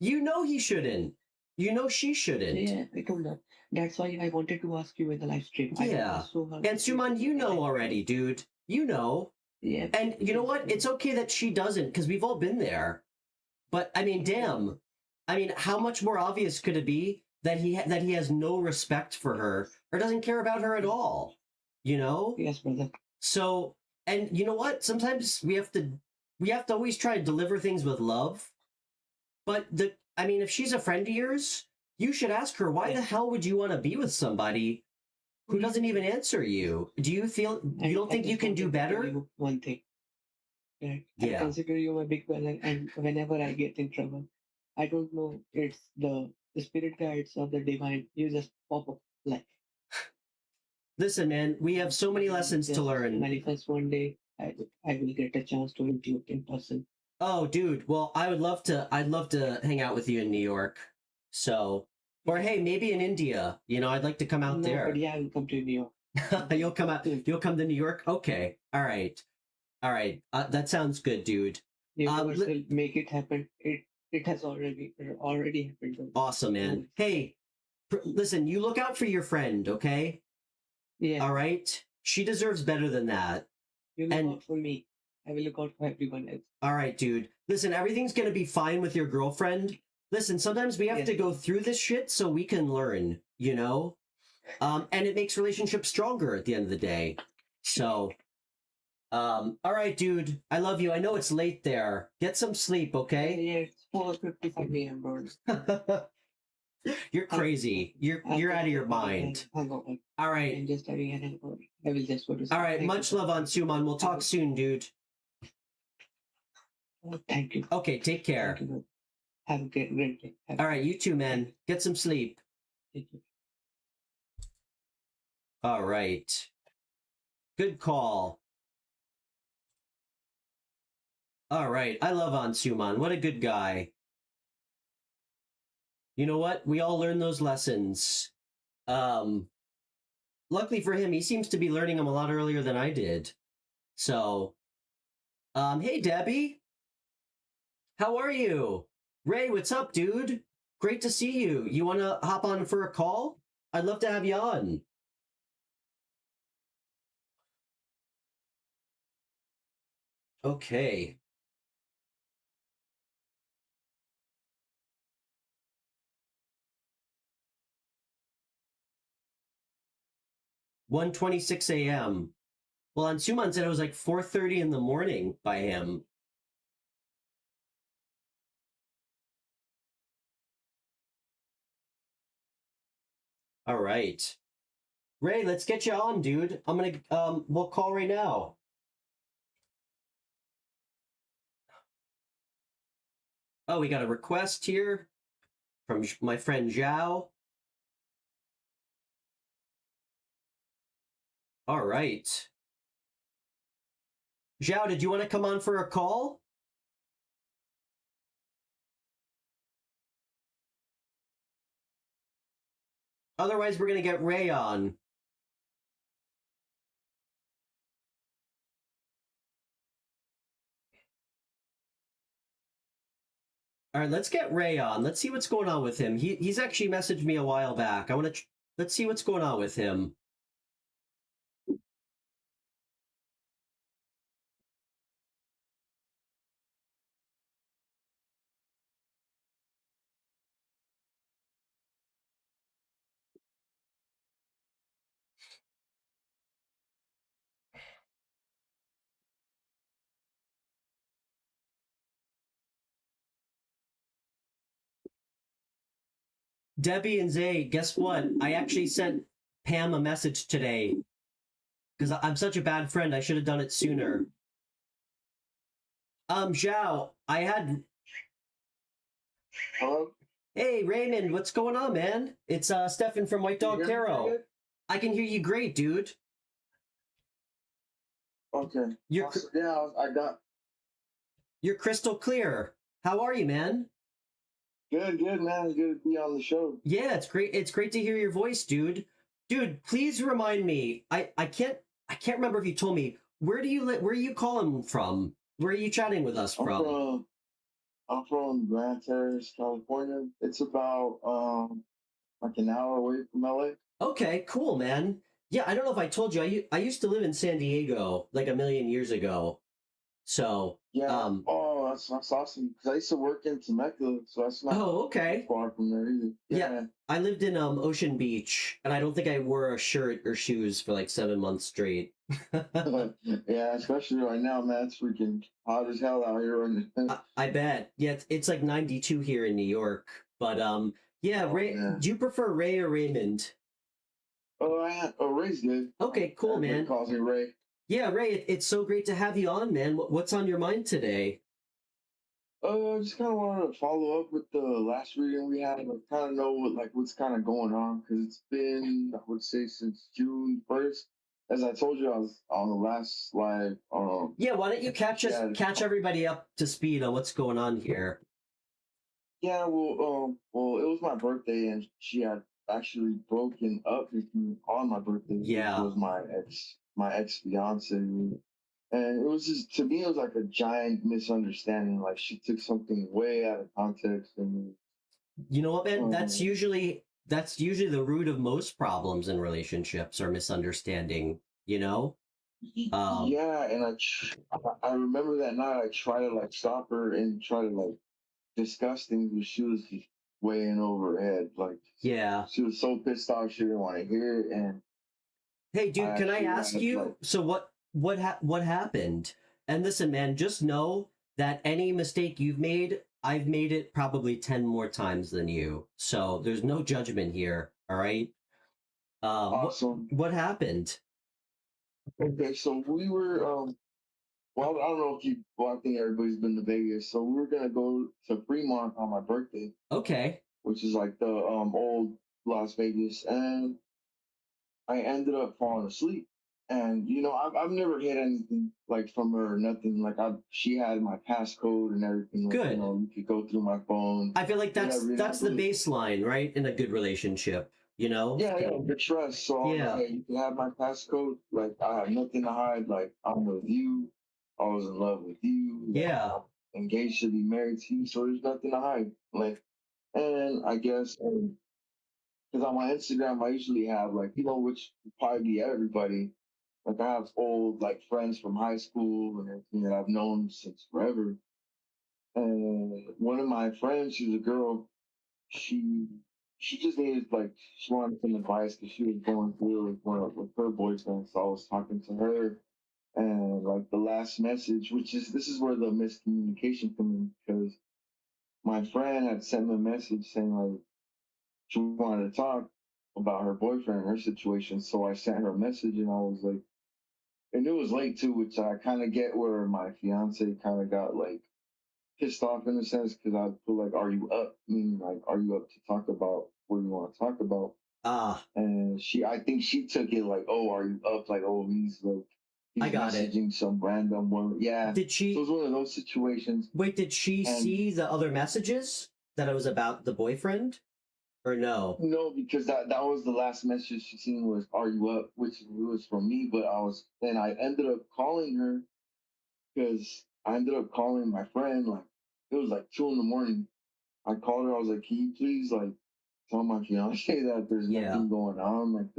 You know he shouldn't. You know she shouldn't. Yeah, I told her. That's why I wanted to ask you in the live stream. Yeah. And Suman, you know already, dude. You know. Yeah. And you know what? It's okay that she doesn't, because we've all been there. But I mean, damn. I mean, how much more obvious could it be that he has no respect for her or doesn't care about her at all? Yes, brother. So, and you know what? Sometimes we have to always try to deliver things with love. But if she's a friend of yours, you should ask her, why the hell would you want to be with somebody who doesn't even answer you? Do you don't think you can do better? One thing. Right? I consider you my big brother, and whenever I get in trouble, I don't know, it's the spirit guides or the divine, you just pop up like. Listen, man, we have so many lessons to learn. Manifest one day, I will get a chance to meet you in person. Oh, dude. Well, I'd love to hang out with you in New York. So, or hey, maybe in India. I'd like to come out there. But yeah, I will come to New York. You'll come to New York? Okay. All right. That sounds good, dude. Will make it happen. It has already happened. Awesome, man. Hey, listen, you look out for your friend, okay? Yeah. All right? She deserves better than that. You look out for me. I will look out for everyone else. All right, dude. Listen, everything's going to be fine with your girlfriend. Listen, sometimes we have to go through this shit so we can learn, and it makes relationships stronger at the end of the day. So, all right, dude. I love you. I know it's late there. Get some sleep, okay? Yeah, it's 4:55 a.m., bro. You're crazy. You're out of your mind. All right. I'm just having a hangover. I will just go to sleep. All right. Much love, Anshuman. We'll talk soon, dude. Thank you. Okay, take care. Thank you. Have a great day. All right, you too, man. Get some sleep. Thank you. All right. Good call. All right. I love Anshuman. What a good guy. You know what? We all learn those lessons. Um, Luckily for him, he seems to be learning them a lot earlier than I did. So, hey Debbie, how are you? Ray, what's up, dude? Great to see you. You want to hop on for a call? I'd love to have you on. Okay. 1:26 a.m. Well, Anshuman said it was like 4:30 in the morning by him. All right. Ray, let's get you on, dude. We'll call right now. Oh, we got a request here from my friend Zhao. All right. Zhao, did you want to come on for a call? Otherwise, we're going to get Ray on. All right, let's get Ray on. Let's see what's going on with him. He's actually messaged me a while back. Let's see what's going on with him. Debbie and Zay, guess what? I actually sent Pam a message today because I'm such a bad friend. I should have done it sooner. Zhao, I had. Hello? Hey, Raymond, what's going on, man? It's Stefan from White Dog Tarot. I can hear you great, dude. Okay. You're Yeah, I got you're crystal clear. How are you, man? good, man. It's good to be on the show. Yeah, it's great. It's great to hear your voice, dude. Dude, please remind me. I can't remember if you told me. Where do you live? Where are you calling from? Where are you chatting with us I'm from? from Grand Terrace, California. It's about like an hour away from LA. Okay, cool, man. Yeah, I don't know if I told you. I used to live in San Diego like a million years ago. So, Yeah. Oh, that's awesome. Because I used to work in Temecula, so that's not oh, too okay. far from there either. Yeah, I lived in Ocean Beach, and I don't think I wore a shirt or shoes for like 7 months straight. Yeah, especially right now, man. It's freaking hot as hell out here. I bet. Yeah, it's like 92 here in New York. But yeah, Oh, Ray, yeah. do you prefer Ray or Raymond? Ray's good. Okay, cool, Everybody man. calls me Ray. Yeah, Ray, it's so great to have you on, man. What's on your mind today? Just kind of wanted to follow up with the last reading we had. I kind of know what's kind of going on because it's been, I would say, since June 1st. As I told you, I was on the last live. Yeah, why don't you Yeah, catch everybody up to speed on what's going on here? yeah. Well, it was my birthday, and she had actually broken up with me on my birthday, which Yeah. was my ex fiance. And it was just, to me, it was like a giant misunderstanding. Like she took something way out of context, and You know what, man? um, That's usually the root of most problems in relationships or misunderstanding, you know? Um, yeah, and I remember that night I tried to like stop her and try to like discuss things, but she was just way in over her head. Like yeah. she was so pissed off she didn't want to hear it, and Hey, I dude, can I actually ask had like, you? So what happened? And listen, man, just know that any mistake you've made, I've made it probably 10 more times than you. So there's no judgment here, all right? awesome. What happened? Okay, so we were well, I don't know if you, well, I think everybody's been to Vegas, so we were gonna go to Fremont on my birthday, Okay. which is like the old Las Vegas, and I ended up falling asleep. And you know, I've never hid anything like from her or nothing. Like she had my passcode and everything. Like, you Good. know, you could go through my phone. I feel like that's whatever, and I the believe- baseline, right? In a good relationship, you know? Yeah, yeah, the trust. So I was Yeah. like, you can have my passcode. Like I have nothing to hide. Like I'm with you. I was in love with you. Like, Yeah. I'm engaged to be married to you. So there's nothing to hide. Like, and I guess because on my Instagram I usually have like, you know, which would probably be everybody. Like I have old like friends from high school and everything that I've known since forever. And one of my friends, she's a girl. She she just needed like she wanted some advice because she was going through with her boyfriend. So I was talking to her, and like the last message, which is this is where the miscommunication comes in because my friend had sent me a message saying like she wanted to talk about her boyfriend and her situation. So I sent her a message, and I was like, and it was late too, which I kind of get where my fiance kind of got like pissed off in a sense because I feel like, are you up? Meaning, like, are you up to talk about what you want to talk about? Ah, And I think she took it like, oh, are you up? Like, oh, I he's got it. messaging some random woman. Yeah. Did So she it's one of those situations. wait, did she And see the other messages that it was about the boyfriend? Or no? no, because that was the last message she seen was, are you up? Which was from me, but then I ended up calling her because I ended up calling my friend, like, it was like 2 in the morning. I called her, I was like, can you please, like, tell my fiance that there's Yeah. nothing going on.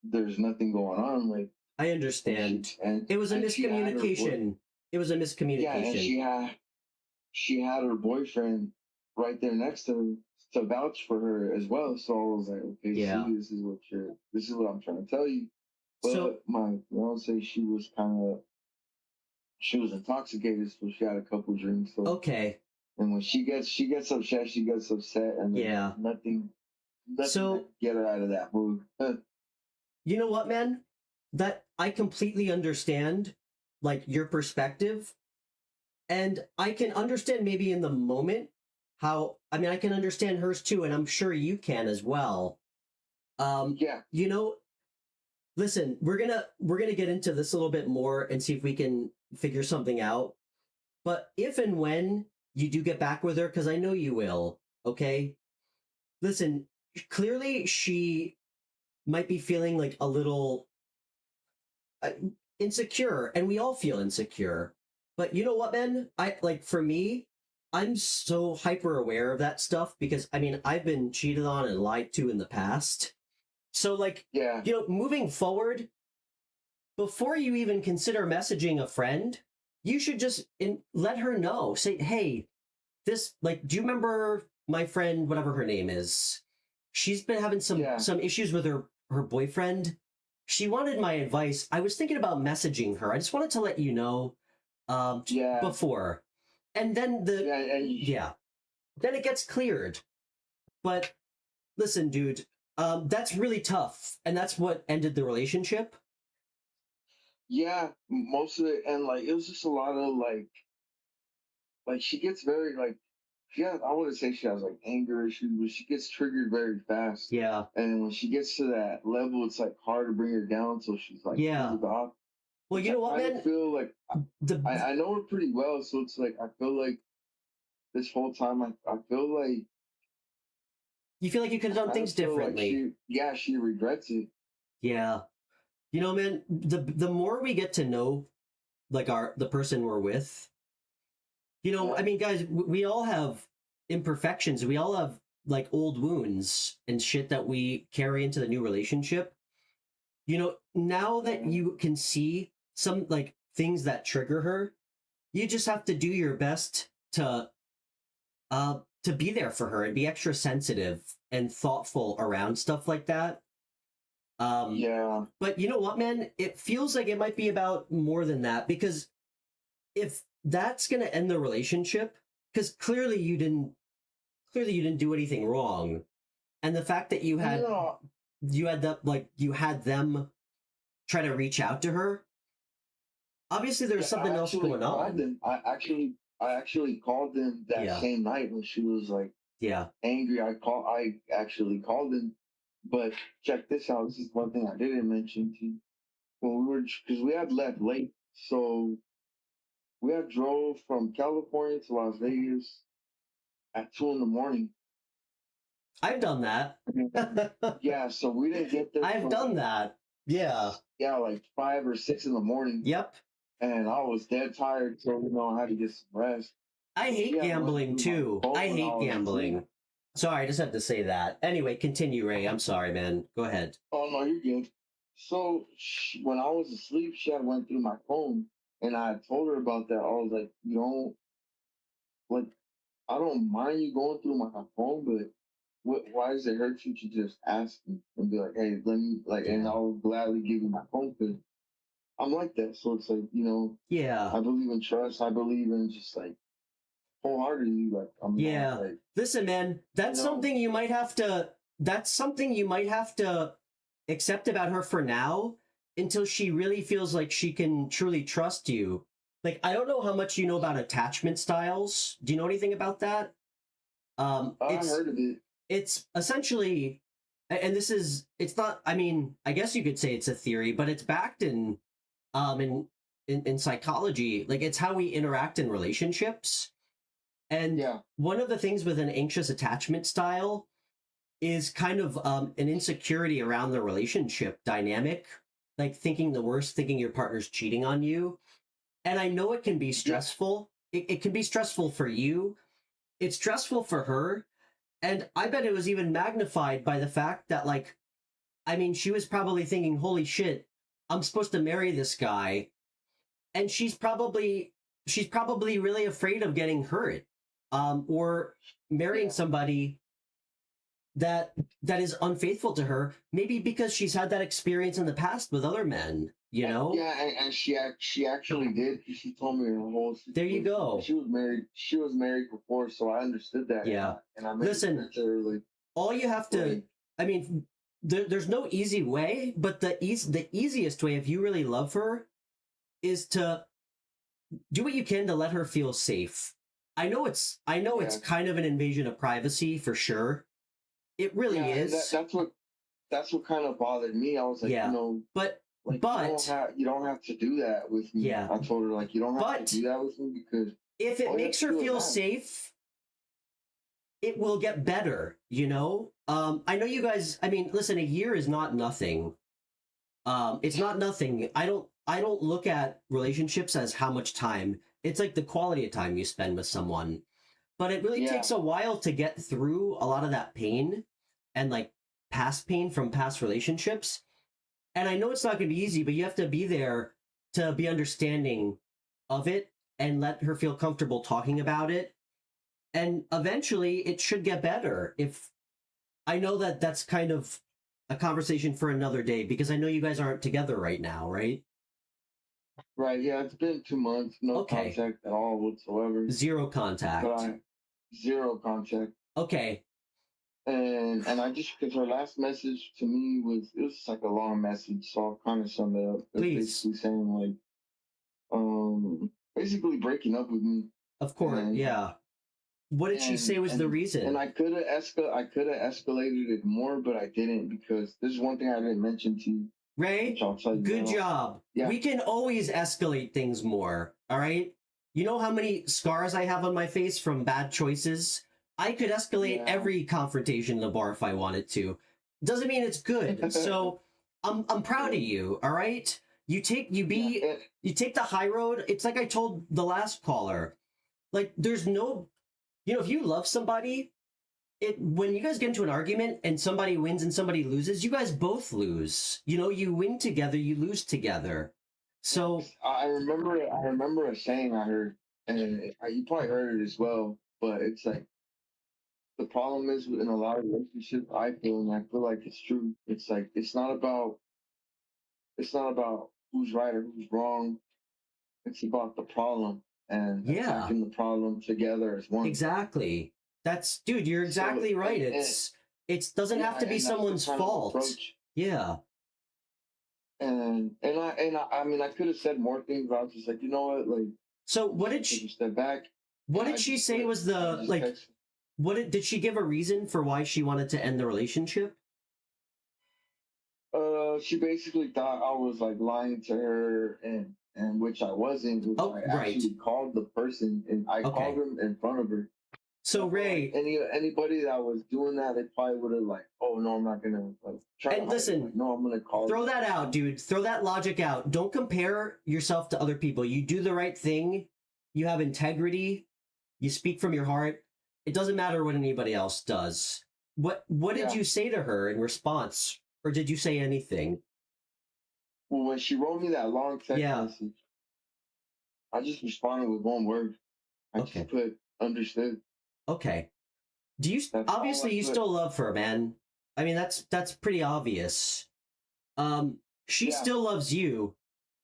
There's nothing going on. Like I understand. It was a she had her miscommunication. It was a yeah, and miscommunication. she had her boyfriend right there next to her to vouch for her as well. So I was like, okay, Yeah. see, this is what I'm trying to tell you. But So my fiance, she was intoxicated, so she had a couple drinks. So okay. and when she gets upset, and there's Yeah. nothing So to get her out of that mood. you know what, man? That I completely understand, like your perspective, and I can understand maybe in the moment how. I mean, I can understand hers too, and I'm sure you can as well. Yeah, You know, listen, we're gonna get into this a little bit more and see if we can figure something out. But if and when you do get back with her, because I know you will, okay? Listen, clearly she might be feeling like a little uh, insecure, and we all feel insecure. But you know what, Ben? I like for me, I'm so hyper aware of that stuff because I mean I've been cheated on and lied to in the past. So like, yeah, you know, moving forward, before you even consider messaging a friend, you should just let her know. Say, hey, this like, do you remember my friend, whatever her name is? She's been having yeah, some issues with her boyfriend. She wanted my advice. I was thinking about messaging her. I just wanted to let you know yeah, before. And then yeah, and then it gets cleared. But listen, dude, that's really tough. And that's what ended the relationship. yeah, most of it, and like it was just a lot of like she gets very like yeah, I wouldn't say she has like anger issues, but she gets triggered very fast. Yeah. And when she gets to that level, it's like hard to bring her down until she's like Yeah. cooled off. Well, Which you I know what, kind of man? feel like The I know her pretty well, so it's like I feel like this whole time I feel like you feel like you could have I done kind of things feel like differently. she regrets it. Yeah. You know, man, the more we get to know like the person we're with, you know, Yeah, I mean, guys, we all have imperfections. We all have like old wounds and shit that we carry into the new relationship. You know, now that yeah, you can see some like things that trigger her, you just have to do your best to be there for her and be extra sensitive and thoughtful around stuff like that. Um, yeah, but you know what, man? It feels like it might be about more than that because if that's going to end the relationship, because clearly you didn't do anything wrong, and the fact that no, you had them try to reach out to her, obviously there's yeah. something else going on. I actually called them that Yeah, same night when she was like yeah, angry. I actually called him But check this out. This is one thing I didn't mention to you. When we were, because we had left late, so we had drove from California to Las Vegas at 2 in the morning. I've done that. Yeah, so we didn't get there. I've done that. Yeah. Yeah, like 5 or 6 in the morning. Yep. And I was dead tired, so I had to get some rest. I hate gambling too. I hate gambling. Asleep. Sorry, I just had to say that. Anyway, continue, Ray. I'm sorry, man. Go ahead. Oh no, you're good. So when I was asleep, she had went through my phone, and I had told her about that. I was like, like, I don't mind you going through my phone, but why does it hurt you to just ask me and be like, hey, let me, like, and I'll gladly give you my phone, because I'm like that. So it's like, Yeah. I believe in trust. I believe in just like wholeheartedly, like, I'm Yeah. not, like, Listen, man, that's something you might have to, accept about her for now until she really feels like she can truly trust you. Like, I don't know how much you know about attachment styles. Do you know anything about that? I heard of it. It's essentially, and this is, it's not, I mean, I guess you could say it's a theory, but it's backed in psychology. Like, it's how we interact in relationships. And one of the things with an anxious attachment style is kind of an insecurity around the relationship dynamic, like thinking the worst, thinking your partner's cheating on you. And I know it can be stressful. It can be stressful for you. It's stressful for her. And I bet it was even magnified by the fact that, like, I mean, she was probably thinking, holy shit, I'm supposed to marry this guy. And she's probably really afraid of getting hurt, or marrying somebody that is unfaithful to her, maybe because she's had that experience in the past with other men, Yeah, and she actually did. She told me her whole situation. There you go. She was married before, so I understood that. Yeah. And I made Listen, like, all you have to, I mean, there's no easy way, but the easiest way, if you really love her, is to do what you can to let her feel safe. I know it's kind of an invasion of privacy for sure. It really is. That's what kind of bothered me. I was like, but you don't have to do that with me. Yeah. I told her, like, you don't have to do that with me, because if it makes her feel safe, it will get better, I know you guys, I mean, listen, a year is not nothing. It's not nothing. I don't look at relationships as how much time. It's like the quality of time you spend with someone. But it really takes a while to get through a lot of that pain and, like, past pain from past relationships. And I know it's not going to be easy, but you have to be there to be understanding of it and let her feel comfortable talking about it. And eventually it should get better. If I know that that's kind of a conversation for another day, because I know you guys aren't together right now, right? Right. Yeah, it's been 2 months, no contact at all whatsoever. Zero contact. Zero contact. Okay. And I just, because her last message to me was like a long message, so I'll kind of sum it up. Please. Basically saying, like, basically breaking up with me. Of course, yeah. What did she say was the reason? And I could have escalated it more, but I didn't, because this is one thing I didn't mention to you. Ray, good job. Yeah. We can always escalate things more, all right? You know how many scars I have on my face from bad choices? I could escalate every confrontation in the bar if I wanted to. Doesn't mean it's good. So I'm proud of you, all right? You take the high road. It's like I told the last caller. Like, there's no, if you love somebody, when you guys get into an argument and somebody wins and somebody loses, you guys both lose. You win together, you lose together. So I remember a saying I heard, and you probably heard it as well, but it's like, the problem is in a lot of relationships, I feel like it's true. It's like, it's not about who's right or who's wrong. It's about the problem and attacking the problem together as one. Exactly. Dude, you're exactly right. It doesn't have to be someone's fault. Yeah. And I mean, I could have said more things, but I was just like, you know what, like. So what did she step back? What did she say was the, like? Did she give a reason for why she wanted to end the relationship? She basically thought I was like lying to her, and which I wasn't. Which Oh, I right. actually called the person, and I Okay. called him in front of her. So I feel Ray, like anybody that was doing that, they probably would have like, oh no, I'm not gonna like try and to hide it. listen, Like, no, I'm gonna call. throw that out, dude. Throw that logic out. Don't compare yourself to other people. You do the right thing. You have integrity. You speak from your heart. It doesn't matter what anybody else does. What did Yeah. you say to her in response? Or did you say anything? Well, when she wrote me that long text Yeah. message, I just responded with one word. I Okay. just put understood. Okay. Do you That's all obviously I you put. still love her, man? I mean, that's pretty obvious. She Yeah. still loves you.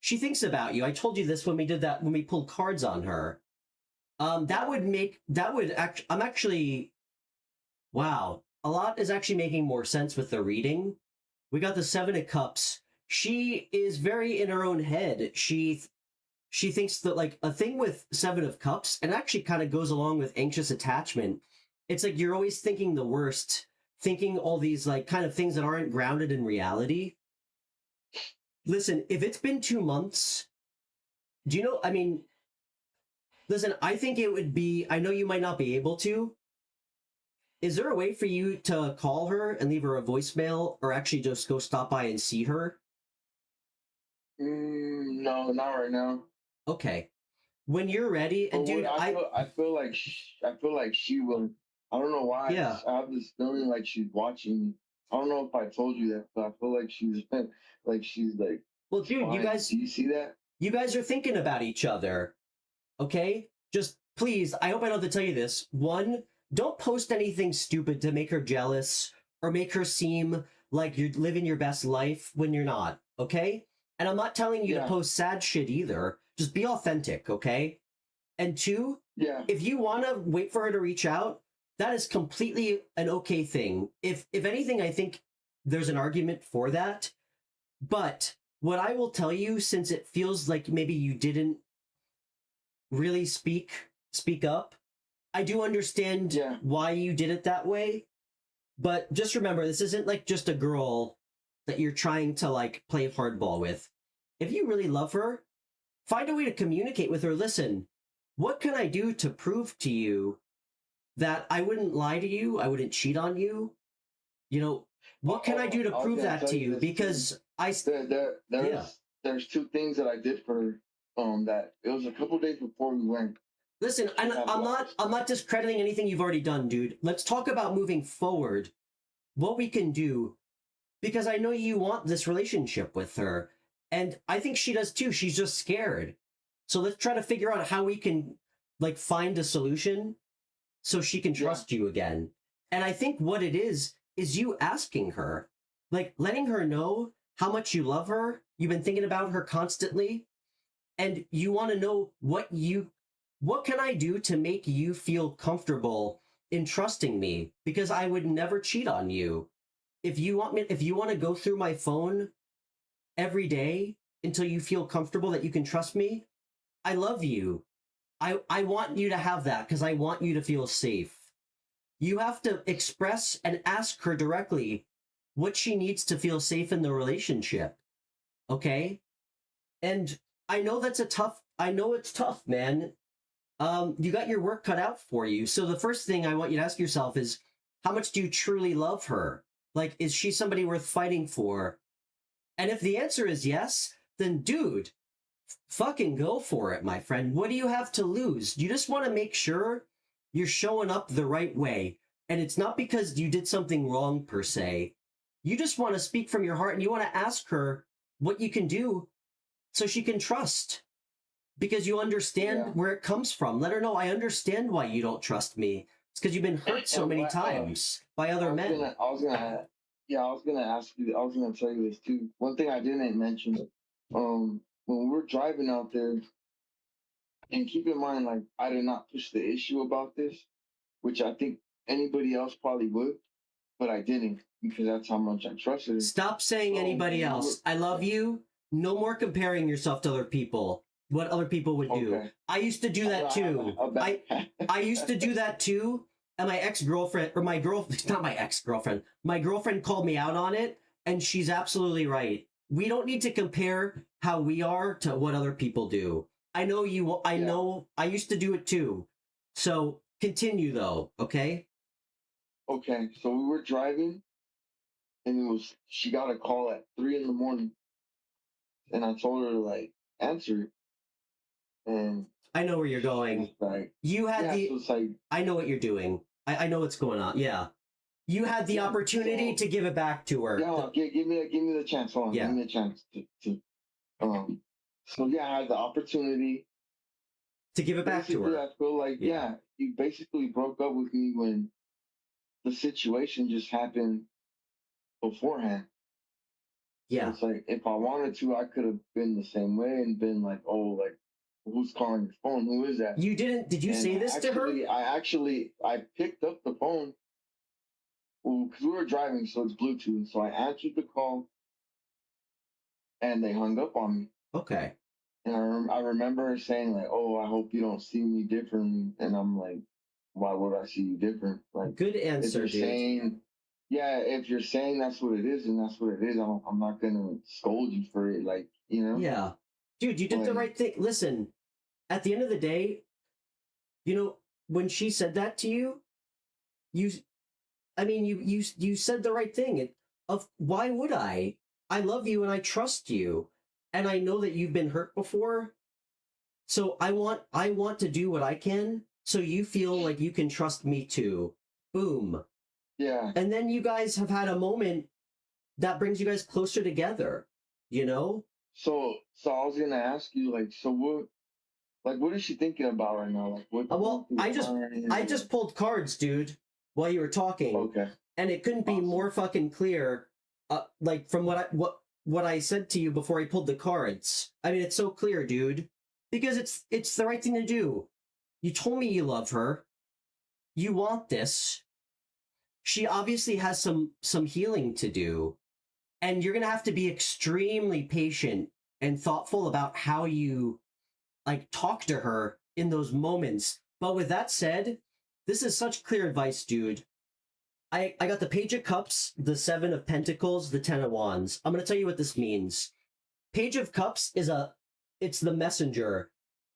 She thinks about you. I told you this when we pulled cards on her. I'm actually, wow. A lot is actually making more sense with the reading. We got the Seven of Cups. She is very in her own head. She thinks that like a thing with Seven of Cups, and actually kind of goes along with anxious attachment. It's like you're always thinking the worst, thinking all these like kind of things that aren't grounded in reality. Listen, if it's been 2 months, do you know, I mean, listen, I think it would be, I know you might not be able to. Is there a way for you to call her and leave her a voicemail, or actually just go stop by and see her? No, not right now. Okay. When you're ready, and But dude, I feel like she will. I don't know why. Yeah. I have this feeling like she's watching me. I don't know if I told you that, but I feel like she's like. Well, dude, spying. Do you see that? you guys are thinking about each other. Okay? Just please, I hope I don't have to tell you this. One, don't post anything stupid to make her jealous or make her seem like you're living your best life when you're not, okay? And I'm not telling you to Yeah. post sad shit either. Just be authentic, okay? And two, Yeah. if you want to wait for her to reach out, that is completely an okay thing. If anything, I think there's an argument for that. But what I will tell you, since it feels like maybe you didn't really speak up, I do understand Yeah. why you did it that way. But just remember, this isn't like just a girl that you're trying to like play hardball with. If you really love her, find a way to communicate with her. Listen, what can I do to prove to you that I wouldn't lie to you, I wouldn't cheat on you? You know, what can I do to I was prove gonna that tell to you you? this, too. Because There's two things that I did for her. That it was a couple days before we went. listen, I'm not discrediting anything you've already done, dude. Let's talk about moving forward, what we can do, because I know you want this relationship with her, and I think she does too. She's just scared. So let's try to figure out how we can like find a solution so she can trust you again. And I think what it is you asking her, like letting her know how much you love her. You've been thinking about her constantly, and you want to know what can I do to make you feel comfortable in trusting me, because I would never cheat on you. If you want to go through my phone every day until you feel comfortable that you can trust me, I love you. I want you to have that because I want you to feel safe. You have to express and ask her directly what she needs to feel safe in the relationship. Okay? And I know it's tough, man. You got your work cut out for you. So the first thing I want you to ask yourself is, how much do you truly love her? Like, is she somebody worth fighting for? And if the answer is yes, then dude, fucking go for it, my friend. What do you have to lose? You just want to make sure you're showing up the right way. And it's not because you did something wrong per se. You just want to speak from your heart, and you want to ask her what you can do so she can trust. Because you understand where it comes from. Let her know, I understand why you don't trust me. It's because you've been hurt so many times by other men. I was gonna ask you. I was gonna tell you this too. One thing I didn't mention. When we're driving out there, and keep in mind, like I did not push the issue about this, which I think anybody else probably would, but I didn't because that's how much I trusted her. Stop saying anybody else. I love you. No more comparing yourself to other people. What other people would do. Okay. I used to do that too. I used to do that too. And my ex-girlfriend, or my girlfriend, not my ex-girlfriend, my girlfriend called me out on it. And she's absolutely right. We don't need to compare how we are to what other people do. I know you, I Yeah. know, I used to do it too. So continue though, okay? Okay, so we were driving, and she got a call at 3 in the morning, and I told her to like answer it, and I know where you're she going. was like, You had yeah, the, so it's like, I know what you're doing. I know what's going on. Yeah. You had the yeah, opportunity so to give it back to her. yeah, give me the chance. Hold on, Yeah. give me the chance to So yeah, I had the opportunity. To give it back to Basically, her. I feel like Yeah. you basically broke up with me when the situation just happened beforehand. So Yeah. it's like if I wanted to, I could have been the same way and been like, oh, like who's calling your phone? Who is that? You didn't, did you And say this to her? I picked up the phone because we were driving, so it's Bluetooth. So I answered the call, and they hung up on me. Okay. And I remember her saying like, "Oh, I hope you don't see me differently." And I'm like, "Why would I see you different?" Like, Good if answer, you're dude. saying, yeah, if you're saying that's what it is, and that's what it is, I'm not gonna scold you for it. Like, you know? Yeah. Dude, you did the Like, right thing. Listen, at the end of the day, you know, when she said that to you, you, I mean, you said the right thing. Of why would I? I love you and I trust you, and I know that you've been hurt before. So I want to do what I can, so you feel like you can trust me too. Boom. yeah. And then you guys have had a moment that brings you guys closer together. You know? So I was gonna ask you, like, so what is she thinking about right now? Like, what's Well, going on right I now? just pulled cards, dude, while you were talking, Okay. and it couldn't be Awesome. more fucking clear. Like from what I said to you before I pulled the cards. I mean, it's so clear, dude, because it's the right thing to do. You told me you love her. You want this. She obviously has some healing to do, and you're gonna have to be extremely patient and thoughtful about how you like talk to her in those moments. But with that said, this is such clear advice, dude. I got the Page of Cups, the Seven of Pentacles, the Ten of Wands. I'm gonna tell you what this means. Page of Cups it's the messenger.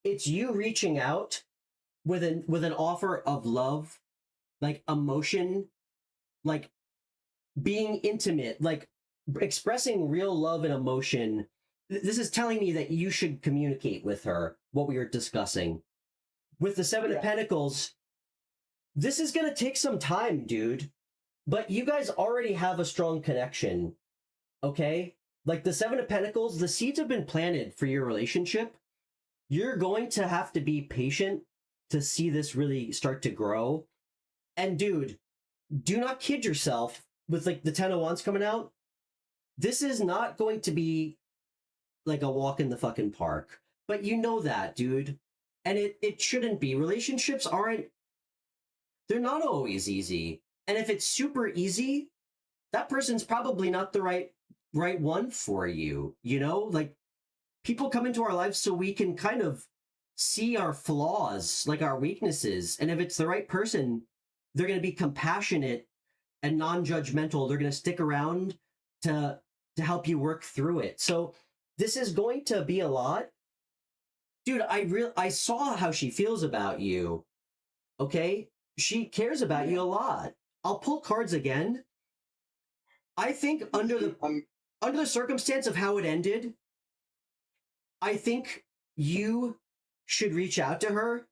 It's you reaching out with an offer of love, like emotion, like being intimate, like expressing real love and emotion. This is telling me that you should communicate with her what we were discussing. With the Seven of Pentacles, this is going to take some time, dude. But you guys already have a strong connection, okay? Like the Seven of Pentacles, the seeds have been planted for your relationship. You're going to have to be patient to see this really start to grow. And dude, do not kid yourself with like the Ten of Wands coming out. This is not going to be like a walk in the fucking park. But you know that, dude. And it shouldn't be. Relationships aren't, they're not always easy. And if it's super easy, that person's probably not the right one for you. You know, like people come into our lives so we can kind of see our flaws, like our weaknesses. And if it's the right person, they're going to be compassionate and non-judgmental. They're going to stick around to help you work through it. So this is going to be a lot. Dude, I saw how she feels about you. Okay? She cares about you a lot. I'll pull cards again. I think under the circumstance of how it ended, I think you should reach out to her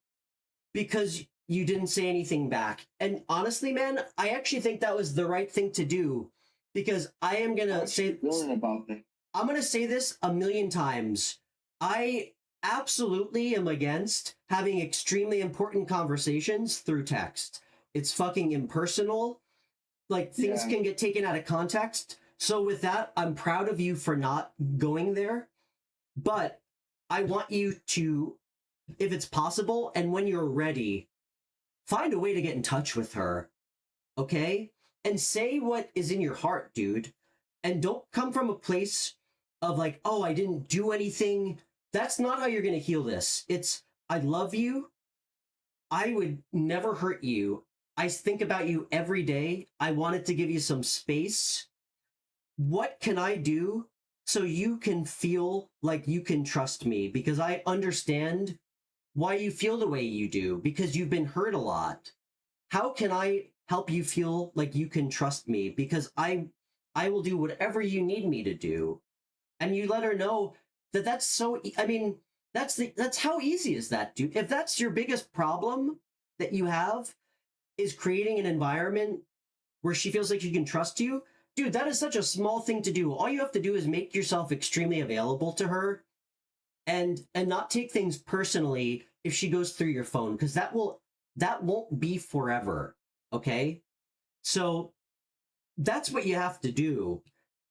because you didn't say anything back. And honestly, man, I actually think that was the right thing to do because I am going to say about that. I'm going to say this a million times. I absolutely am against having extremely important conversations through text. It's fucking impersonal. Like things can get taken out of context. So with that, I'm proud of you for not going there. But I want you to, if it's possible, and when you're ready, find a way to get in touch with her. Okay? And say what is in your heart, dude. And don't come from a place of like, oh, I didn't do anything. That's not how you're going to heal this. It's, I love you. I would never hurt you. I think about you every day. I wanted to give you some space. what can I do so you can feel like you can trust me? Because I understand why you feel the way you do, because you've been hurt a lot. How can I help you feel like you can trust me? Because I will do whatever you need me to do. And you let her know that that's so, I mean, that's how easy is that, dude? If that's your biggest problem that you have, is creating an environment where she feels like she can trust you, dude, that is such a small thing to do. All you have to do is make yourself extremely available to her and not take things personally if she goes through your phone, because that won't be forever. Okay? So that's what you have to do.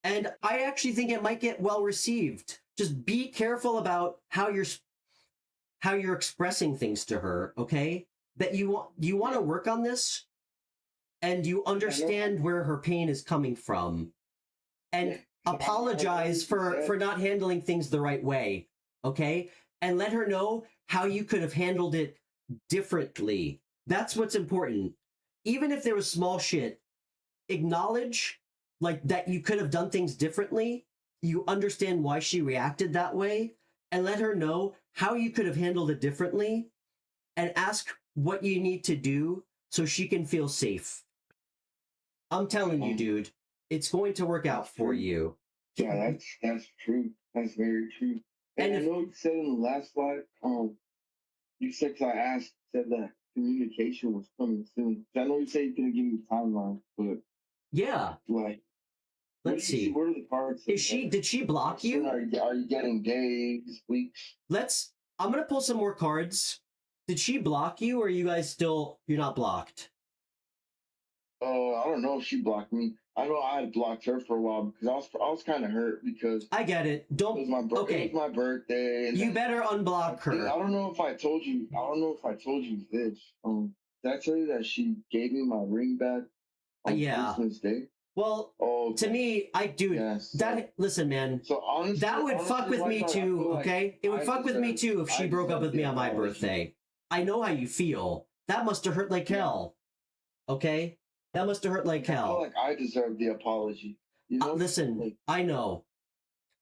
And I actually think it might get well received. Just be careful about how you're expressing things to her, okay? That you want to work on this, and you understand where her pain is coming from, and apologize for not handling things the right way, okay? And let her know how you could have handled it differently. That's what's important. Even if there was small shit, acknowledge like that you could have done things differently. You understand why she reacted that way, and let her know how you could have handled it differently, and ask what you need to do so she can feel safe. I'm telling you, dude, it's going to work out for you. Yeah, that's true. That's very true. And I know you said in the last slide, you said, because I asked, said that communication was coming soon. I know you said you couldn't give me a timeline, but yeah, like, let's see. What are the cards? Did she block you? Are you getting days, weeks? I'm gonna pull some more cards. Did she block you, or are you guys you're not blocked? I don't know if she blocked me. I know I had blocked her for a while because I was kind of hurt because I get it. it was my birthday. And you better unblock her. I don't know if I told you. I don't know if I told you this. Did I tell you that she gave me my ring back on Christmas Day? Well, to me, listen, man. So honestly, that would fuck with me too, okay? It would fuck with me too if she broke up with me on my birthday. I know how you feel. That must have hurt like hell. Okay? That must have hurt like hell. I feel like I deserve the apology. You know? Listen, I know.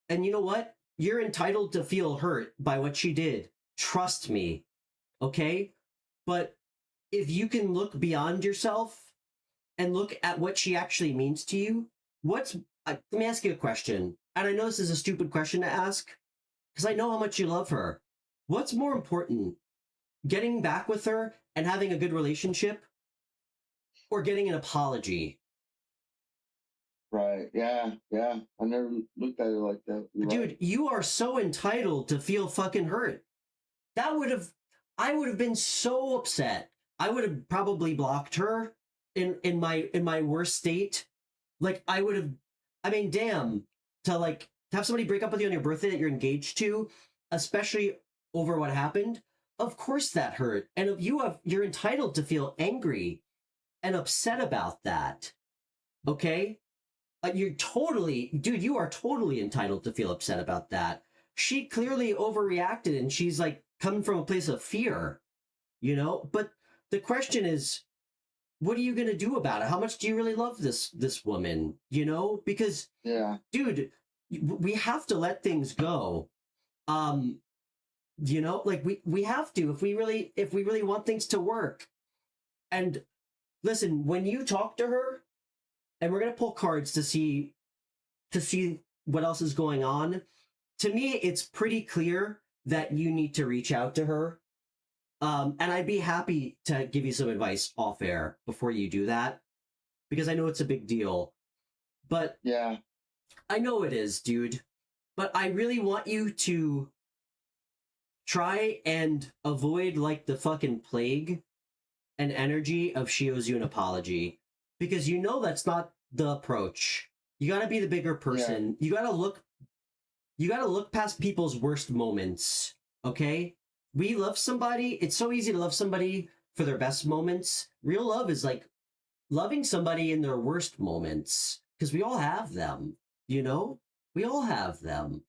And you know what? You're entitled to feel hurt by what she did. Trust me. Okay? But if you can look beyond yourself and look at what she actually means to you, let me ask you a question. And I know this is a stupid question to ask, because I know how much you love her. What's more important? Getting back with her and having a good relationship, or getting an apology? Right. Yeah. I never looked at it like that. Dude, right. You are so entitled to feel fucking hurt. I would have been so upset. I would have probably blocked her in my worst state. Like damn, to have somebody break up with you on your birthday that you're engaged to, especially over what happened. Of course that hurt. And if you're entitled to feel angry and upset about that. Okay? You are totally entitled to feel upset about that. She clearly overreacted, and she's like coming from a place of fear, you know? But the question is, what are you going to do about it? How much do you really love this woman, you know? Because, dude, we have to let things go. You know, like we have to, if we really want things to work. And listen, when you talk to her, and we're going to pull cards to see what else is going on, to me, it's pretty clear that you need to reach out to her. And I'd be happy to give you some advice off air before you do that, because I know it's a big deal. But yeah, I know it is, dude. But I really want you to try and avoid like the fucking plague and energy of she owes you an apology, because you know that's not the approach. You got to be the bigger person. Yeah. You got to look past people's worst moments. Okay? We love somebody. It's so easy to love somebody for their best moments. Real love is like loving somebody in their worst moments, because we all have them, you know? We all have them.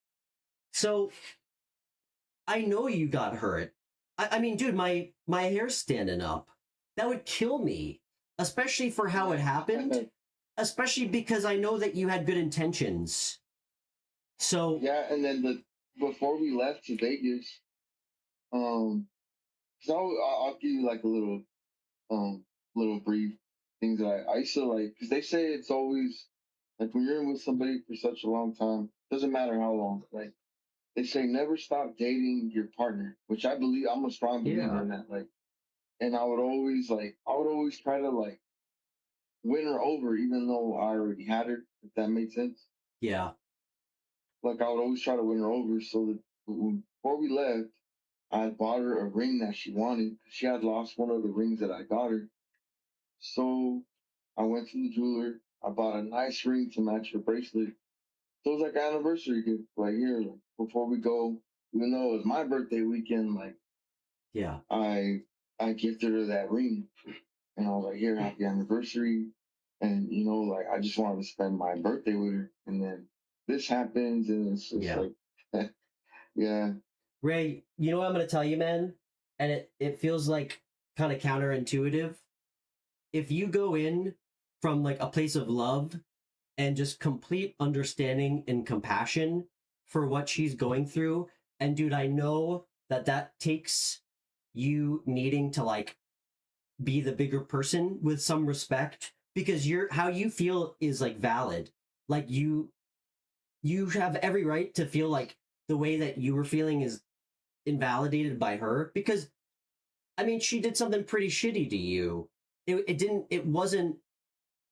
So I know you got hurt. I mean, dude, my hair's standing up. That would kill me, especially for how it happened. especially because I know that you had good intentions. So Yeah, and then before we left to Vegas, so I'll give you like a little brief things that I used to like, because they say it's always like when you're in with somebody for such a long time, doesn't matter how long, like they say never stop dating your partner, which I believe, I'm a strong believer yeah, in that. Like, and I would always try to like win her over, even though I already had her, if that makes sense. yeah, Like, I would always try to win her over so that before we left, I had bought her a ring that she wanted. She had lost one of the rings that I got her. So I went to the jeweler. I bought a nice ring to match her bracelet. So it was like an anniversary gift right here. Like, before we go, even though it was my birthday weekend, like yeah. I gifted her that ring. And I was like, here, happy anniversary. And like I just wanted to spend my birthday with her. And then this happens and it's just Yeah. like yeah. Ray, you know what I'm going to tell you, man? And it feels like kind of counterintuitive. If you go in from like a place of love and just complete understanding and compassion for what she's going through, and dude, I know that that takes you needing to like be the bigger person with some respect, because how you feel is like valid. Like you have every right to feel like the way that you were feeling is invalidated by her, because I mean she did something pretty shitty to you. It wasn't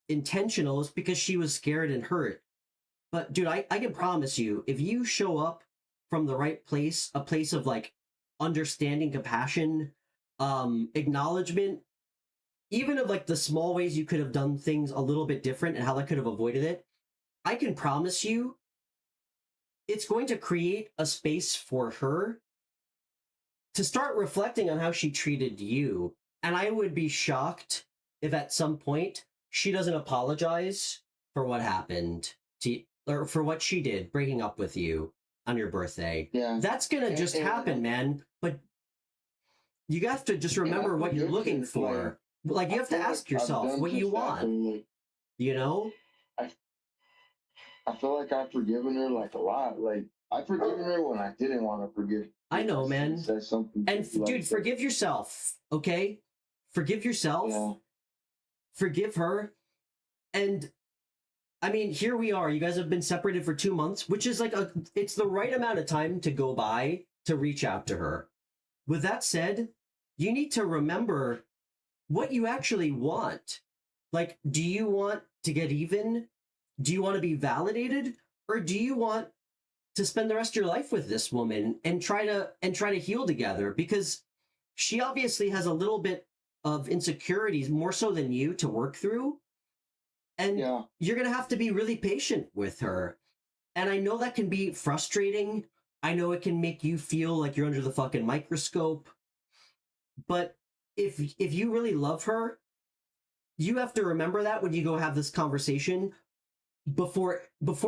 intentional. It's because she was scared and hurt. But dude, I can promise you, if you show up from the right place, a place of like understanding, compassion, acknowledgement, even of like the small ways you could have done things a little bit different and how that could have avoided it, I can promise you it's going to create a space for her to start reflecting on how she treated you. And I would be shocked if at some point she doesn't apologize for what happened to, or for what she did breaking up with you on your birthday. Yeah. That's gonna just happen, man. But you have to just remember what you're looking for. Like you have to ask yourself what you want. Like, you know? I feel like I've forgiven her like a lot. Like I've forgiven her when I didn't want to forgive. I know, man. Said something and dude, forgive yourself, okay? Forgive yourself. Yeah. Forgive her. And I mean, here we are. You guys have been separated for 2 months, which is like it's the right amount of time to go by to reach out to her. With that said, you need to remember what you actually want. Like, do you want to get even? Do you want to be validated? Or do you want to spend the rest of your life with this woman and try to heal together? Because she obviously has a little bit of insecurities, more so than you, to work through. And you're going to have to be really patient with her. And I know that can be frustrating. I know it can make you feel like you're under the fucking microscope. But if you really love her, you have to remember that when you go have this conversation, before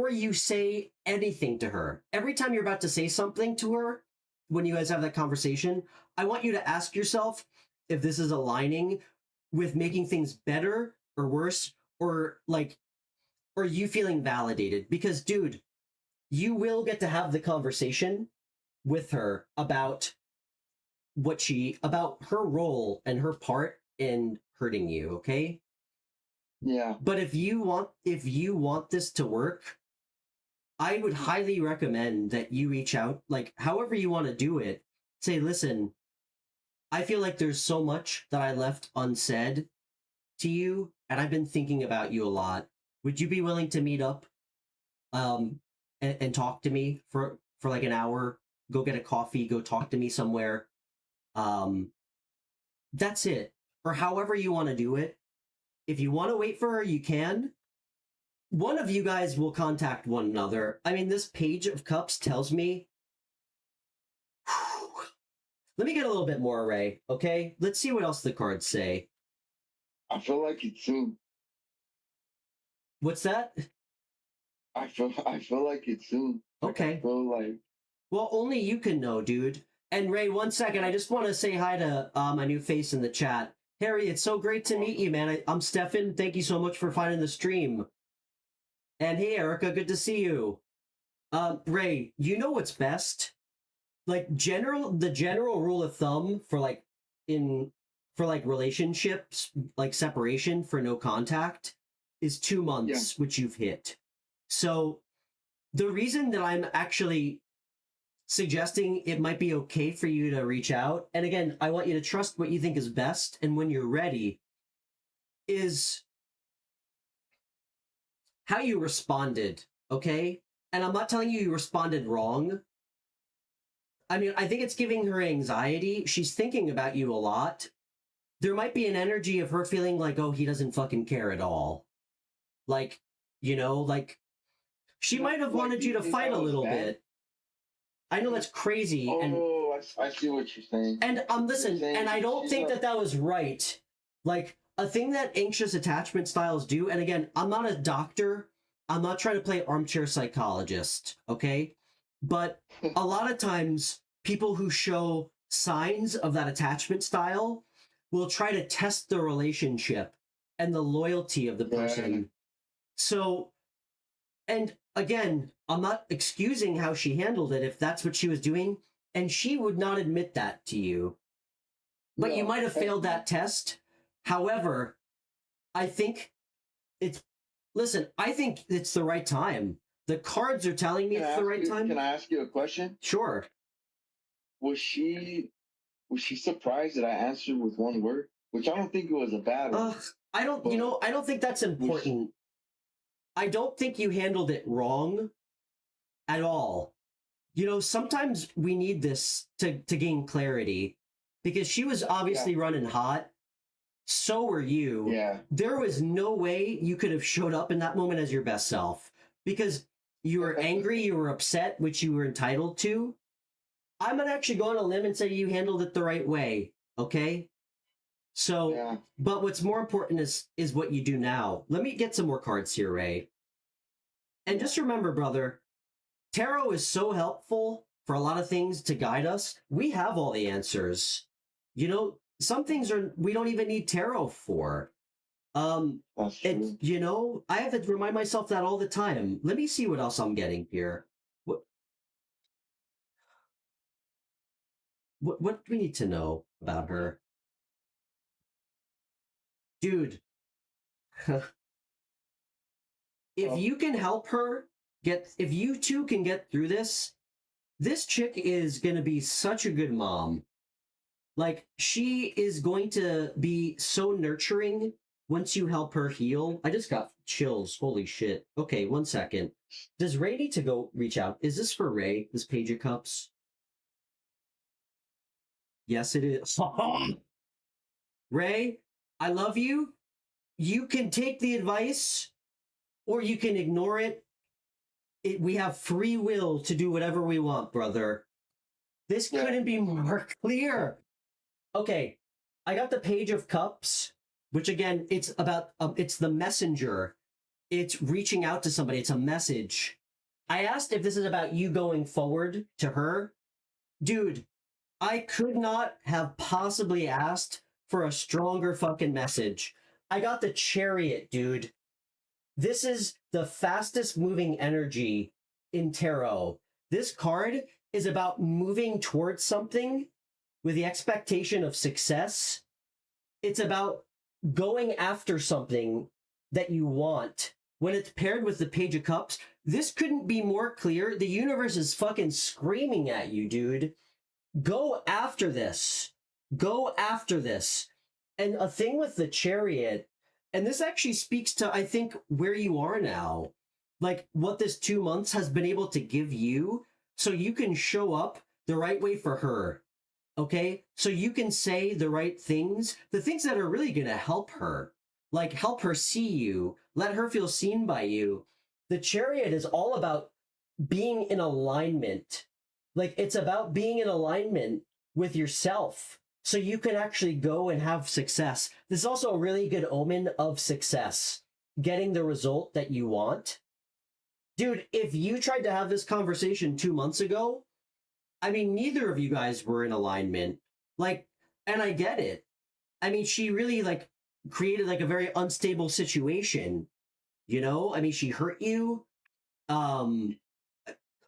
you say anything to her. Every time you're about to say something to her, when you guys have that conversation, I want you to ask yourself if this is aligning with making things better or worse, or you feeling validated. Because dude, you will get to have the conversation with her about about her role and her part in hurting you, okay? Yeah. But if you want this to work, I would highly recommend that you reach out, like however you want to do it. Say, listen, I feel like there's so much that I left unsaid to you, and I've been thinking about you a lot. Would you be willing to meet up and talk to me for like an hour? Go get a coffee, go talk to me somewhere. That's it. Or however you want to do it. If you want to wait for her, you can. One of you guys will contact one another. I mean, this Page of Cups tells me... Let me get a little bit more, Ray, okay? Let's see what else the cards say. I feel like it's soon. What's that? I feel like it's soon. Okay. I feel like... Well, only you can know, dude. And Ray, 1 second, I just want to say hi to my new face in the chat. Harry, it's so great to meet you, man. I'm Stefan. Thank you so much for finding the stream. And hey, Erica, good to see you. Ray, you know what's best? Like the general rule of thumb for relationships, like separation for no contact, is 2 months, which you've hit. So the reason that I'm actually suggesting it might be okay for you to reach out, and again, I want you to trust what you think is best, and when you're ready, is how you responded, okay? And I'm not telling you responded wrong. I mean, I think it's giving her anxiety. She's thinking about you a lot. There might be an energy of her feeling like, oh, he doesn't fucking care at all. Like, she might have wanted you to fight a little bit. I know that's crazy. Oh, I see what you're saying. And listen, and I don't think that was right. Like, a thing that anxious attachment styles do, and again, I'm not a doctor. I'm not trying to play armchair psychologist, okay? But a lot of times, people who show signs of that attachment style will try to test the relationship and the loyalty of the person. So, and again, I'm not excusing how she handled it if that's what she was doing, and she would not admit that to you. But you might have failed that test. However, I think I think it's the right time. The cards are telling me it's the right time. Can I ask you a question? Sure. Was she surprised that I answered with one word? Which I don't think it was a bad one. I don't think that's important. I don't think you handled it wrong at all. Sometimes we need this to gain clarity, because she was obviously running hot. So were you. Yeah. There was no way you could have showed up in that moment as your best self, because you were angry, you were upset, which you were entitled to. I'm going to actually go on a limb and say you handled it the right way. Okay. So, but what's more important is what you do now. Let me get some more cards here, Ray. And just remember, brother, tarot is so helpful for a lot of things to guide us. We have all the answers. Some things we don't even need tarot for. That's true. I have to remind myself that all the time. Let me see what else I'm getting here. What do we need to know about her? Dude. If you can help her if you two can get through this chick is going to be such a good mom. Like, she is going to be so nurturing once you help her heal. I just got chills. Holy shit. Okay, 1 second. Does Ray need to go reach out? Is this for Ray, this Page of Cups? Yes, it is. Ray, I love you. You can take the advice or you can ignore it. We have free will to do whatever we want, brother. This couldn't be more clear. Okay, I got the Page of Cups, which again, it's about, it's the messenger. It's reaching out to somebody. It's a message. I asked if this is about you going forward to her. Dude, I could not have possibly asked for a stronger fucking message. I got the Chariot, dude. This is the fastest moving energy in tarot. This card is about moving towards something with the expectation of success. It's about going after something that you want. When it's paired with the Page of Cups, this couldn't be more clear. The universe is fucking screaming at you, dude. Go after this. Go after this. And a thing with the Chariot, and this actually speaks to, I think, where you are now. Like, what this 2 months has been able to give you, so you can show up the right way for her. Okay? So you can say the right things, the things that are really going to help her. Like, help her see you, let her feel seen by you. The Chariot is all about being in alignment. Like, it's about being in alignment with yourself so you can actually go and have success. This is also a really good omen of success, getting the result that you want. Dude, if you tried to have this conversation 2 months ago, I mean, neither of you guys were in alignment. Like, and I get it. I mean, she really like created like a very unstable situation, you know? I mean, she hurt you. Um,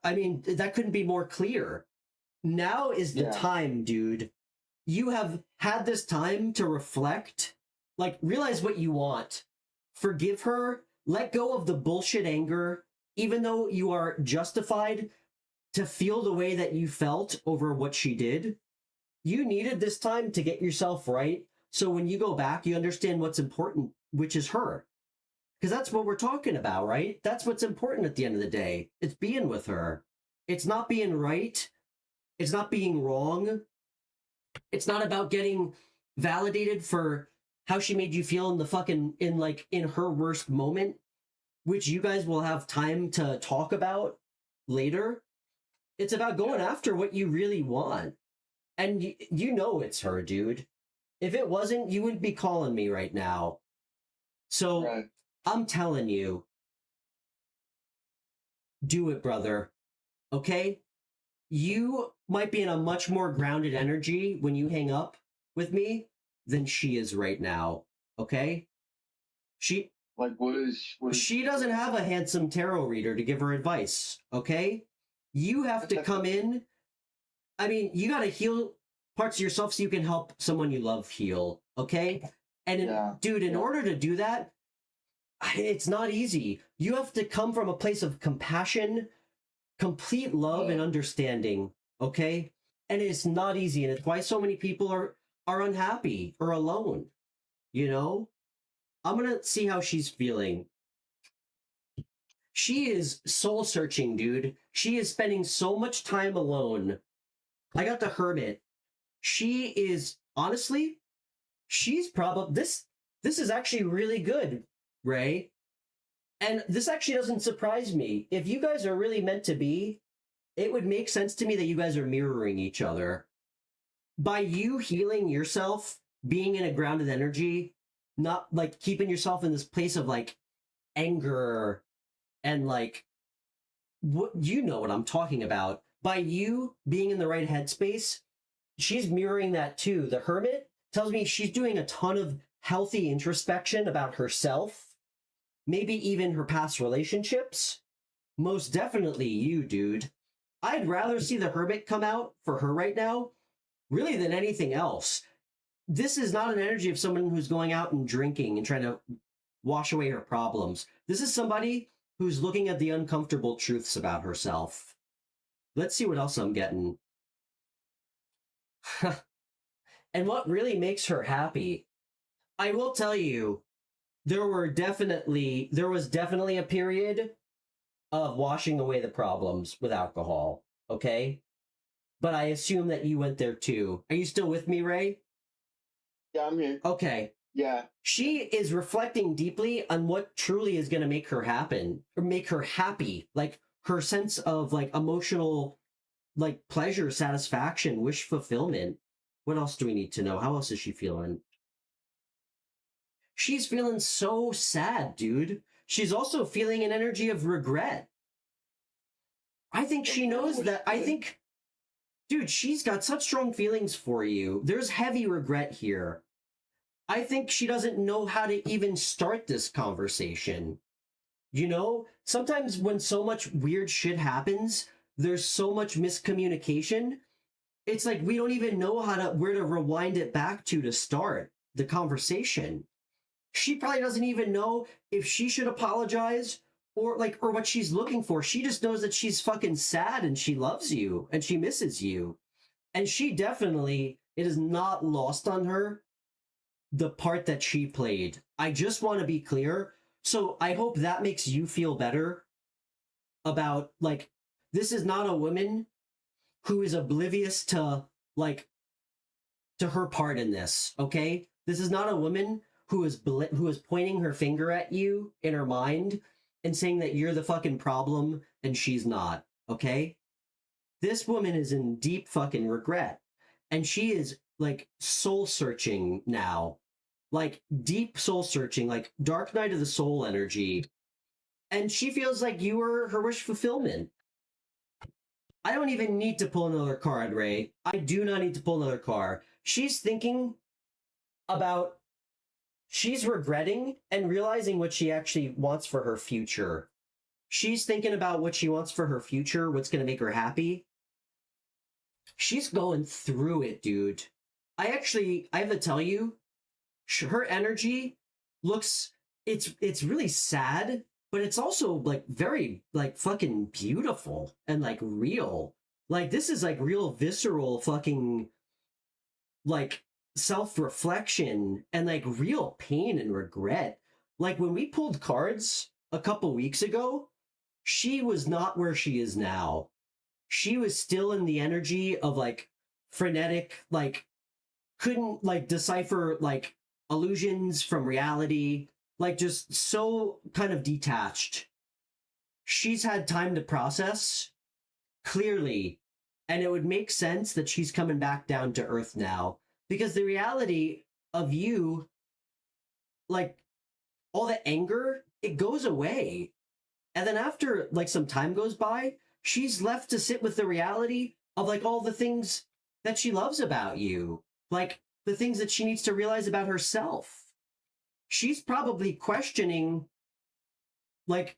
I mean, that couldn't be more clear. Now is the Yeah. time, dude. You have had this time to reflect, like realize what you want. Forgive her, let go of the bullshit anger, even though you are justified to feel the way that you felt over what she did. You needed this time to get yourself right. So when you go back, you understand what's important, which is her. Because that's what we're talking about, right? That's what's important at the end of the day. It's being with her. It's not being right. It's not being wrong. It's not about getting validated for how she made you feel in the fucking, in her worst moment, which you guys will have time to talk about later. It's about going after what you really want. And you know it's her, dude. If it wasn't, you wouldn't be calling me right now. So Right. I'm telling you, do it, brother. Okay? You might be in a much more grounded energy when you hang up with me than she is right now. Okay? She Like, what is she doesn't have a handsome tarot reader to give her advice. Okay? You have to come in. I mean, you got to heal parts of yourself so you can help someone you love heal. Okay? And Yeah. dude, in order to do that, it's not easy. You have to come from a place of compassion, complete love, and understanding. Okay? And it's not easy, and it's why so many people are unhappy or alone. You know? I'm gonna see how she's feeling. She is soul searching, dude. She is spending so much time alone. I got the Hermit. She is honestly, she's probably this is actually really good, Ray. And this actually doesn't surprise me. If you guys are really meant to be, it would make sense to me that you guys are mirroring each other. By you healing yourself, being in a grounded energy, not like keeping yourself in this place of like anger and like what you know what I'm talking about. By you being in the right headspace, she's mirroring that too. The Hermit tells me she's doing a ton of healthy introspection about herself, maybe even her past relationships. Most definitely you, dude. I'd rather see the Hermit come out for her right now, really, than anything else. This is not an energy of someone who's going out and drinking and trying to wash away her problems. This is somebody who's looking at the uncomfortable truths about herself. Let's see what else I'm getting. And what really makes her happy, I will tell you, there was definitely a period of washing away the problems with alcohol, okay? But I assume that you went there too. Are you still with me, Ray? Yeah, I'm here. Okay. Yeah. She is reflecting deeply on what truly is going to make her happen or make her happy. Like her sense of like emotional, like pleasure, satisfaction, wish fulfillment. What else do we need to know? How else is she feeling? She's feeling so sad, dude. She's also feeling an energy of regret. I think she knows that. I think, dude, she's got such strong feelings for you. There's heavy regret here. I think she doesn't know how to even start this conversation. You know, sometimes when so much weird shit happens, there's so much miscommunication. It's like we don't even know where to rewind it back to start the conversation. She probably doesn't even know if she should apologize or what she's looking for. She just knows that she's fucking sad and she loves you and she misses you. And she definitely, it is not lost on her the part that she played. I just want to be clear. So I hope that makes you feel better about like, this is not a woman who is oblivious to like, to her part in this. Okay. This is not a woman who is pointing her finger at you in her mind and saying that you're the fucking problem and she's not. Okay. This woman is in deep fucking regret and she is like soul searching now, like deep soul searching, like dark night of the soul energy. And she feels like you were her wish fulfillment. I don't even need to pull another card, Ray. I do not need to pull another card. She's thinking about she's regretting and realizing what she actually wants for her future. She's thinking about what she wants for her future, what's going to make her happy. She's going through it, dude. I have to tell you, her energy looks, it's really sad, but it's also like very like fucking beautiful and like real. Like this is like real visceral fucking like self-reflection and like real pain and regret. Like when we pulled cards a couple weeks ago, she was not where she is now. She was still in the energy of like frenetic, like couldn't like decipher like illusions from reality, like just so kind of detached. She's had time to process clearly, and it would make sense that she's coming back down to earth now, because the reality of you, like all the anger, it goes away. And then after like some time goes by, she's left to sit with the reality of like all the things that she loves about you, like the things that she needs to realize about herself. She's probably questioning, like,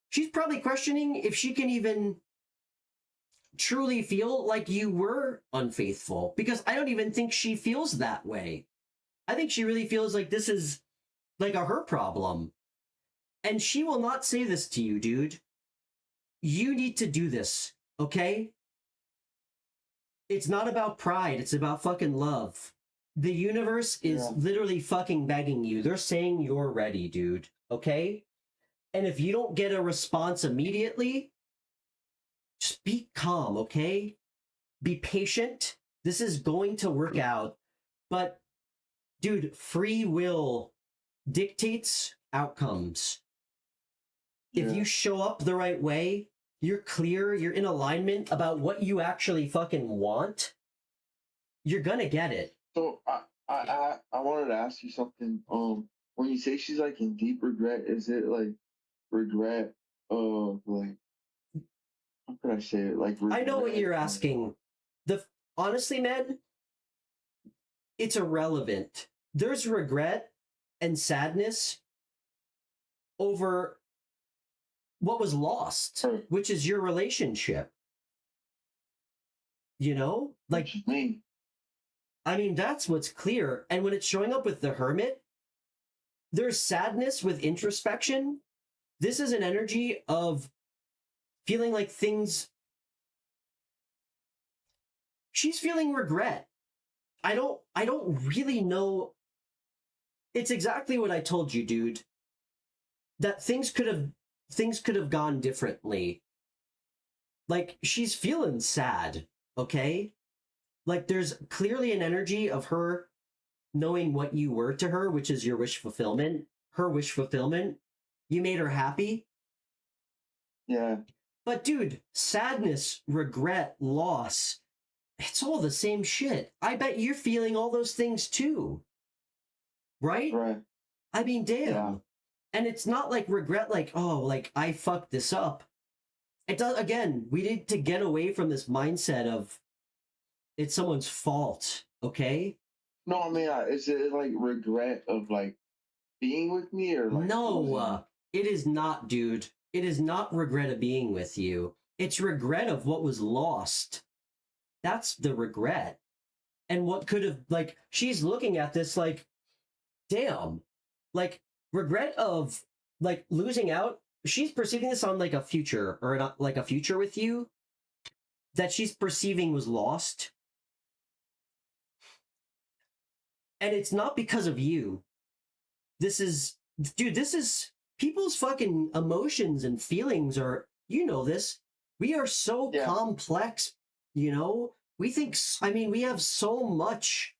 she's probably questioning if she can even truly feel like you were unfaithful, because I don't even think she feels that way. I think she really feels like this is like her problem. And she will not say this to you, dude. You need to do this, okay? It's not about pride. It's about fucking love. The universe is literally fucking begging you. They're saying you're ready, dude, okay? And if you don't get a response immediately, just be calm, okay? Be patient. This is going to work out. But, dude, free will dictates outcomes. If you show up the right way, you're clear, you're in alignment about what you actually fucking want, you're gonna get it. So I wanted to ask you something. When you say she's like in deep regret, is it like regret of like, how could I say it? Like regret, I know what you're asking. Honestly, man, it's irrelevant. There's regret and sadness over what was lost, which is your relationship. You know? Like, I mean, that's what's clear. And when it's showing up with the Hermit, there's sadness with introspection. This is an energy of feeling like things. She's feeling regret. I don't really know. It's exactly what I told you, dude. That things could have gone differently. Like, she's feeling sad, okay? Like, there's clearly an energy of her knowing what you were to her, which is your wish fulfillment. Her wish fulfillment. You made her happy. Yeah. But, dude, sadness, regret, loss, it's all the same shit. I bet you're feeling all those things too. Right? Right. I mean, damn. Yeah. And it's not like regret, like, oh, like, I fucked this up. It does, again, we need to get away from this mindset of it's someone's fault, okay? No, I mean, is it like regret of like being with me or like? No, it is not, dude. It is not regret of being with you. It's regret of what was lost. That's the regret. And what could have, like, she's looking at this like, damn, like, regret of like losing out. She's perceiving this on like a future, or not like a future with you that she's perceiving was lost. And it's not because of you. This is, dude, this is people's fucking emotions and feelings are, you know this. We are so complex, you know? We think, I mean, we have so much.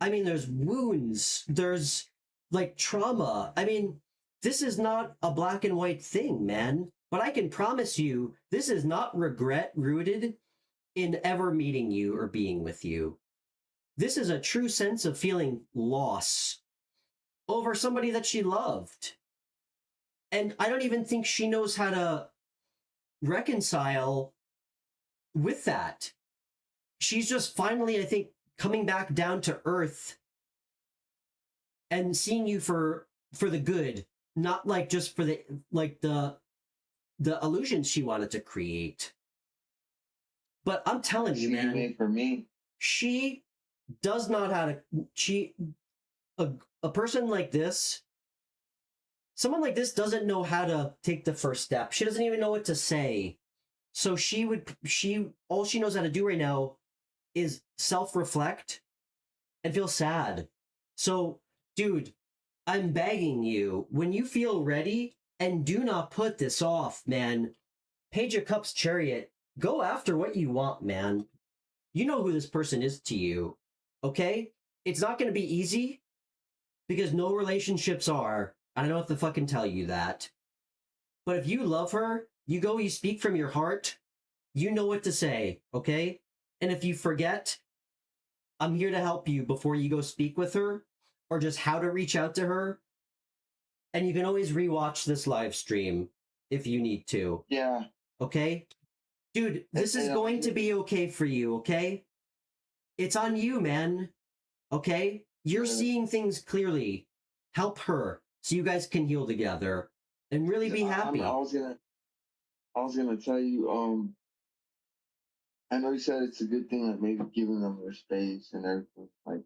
I mean, there's wounds, there's like trauma. I mean, this is not a black and white thing, man. But I can promise you, this is not regret rooted in ever meeting you or being with you. This is a true sense of feeling loss over somebody that she loved. And I don't even think she knows how to reconcile with that. She's just finally, I think, coming back down to earth and seeing you for the good, not like just for the illusions she wanted to create. But I'm telling you, She man, made for me. she does not how to a person like this, someone like this doesn't know how to take the first step. She doesn't even know what to say. So all she knows how to do right now is self-reflect and feel sad. So, dude, I'm begging you, when you feel ready, and do not put this off, man. Page of Cups Chariot, go after what you want, man. You know who this person is to you, okay? It's not going to be easy, because no relationships are. I don't know if to fucking tell you that. But if you love her, you speak from your heart, you know what to say, okay? And if you forget, I'm here to help you before you go speak with her, or just how to reach out to her. And you can always rewatch this live stream if you need to. Yeah. Okay? Dude, this is going to be okay for you, okay? It's on you, man. Okay? You're seeing things clearly. Help her so you guys can heal together and really be happy. I was gonna tell you, I know you said it's a good thing, like maybe giving them their space and everything, like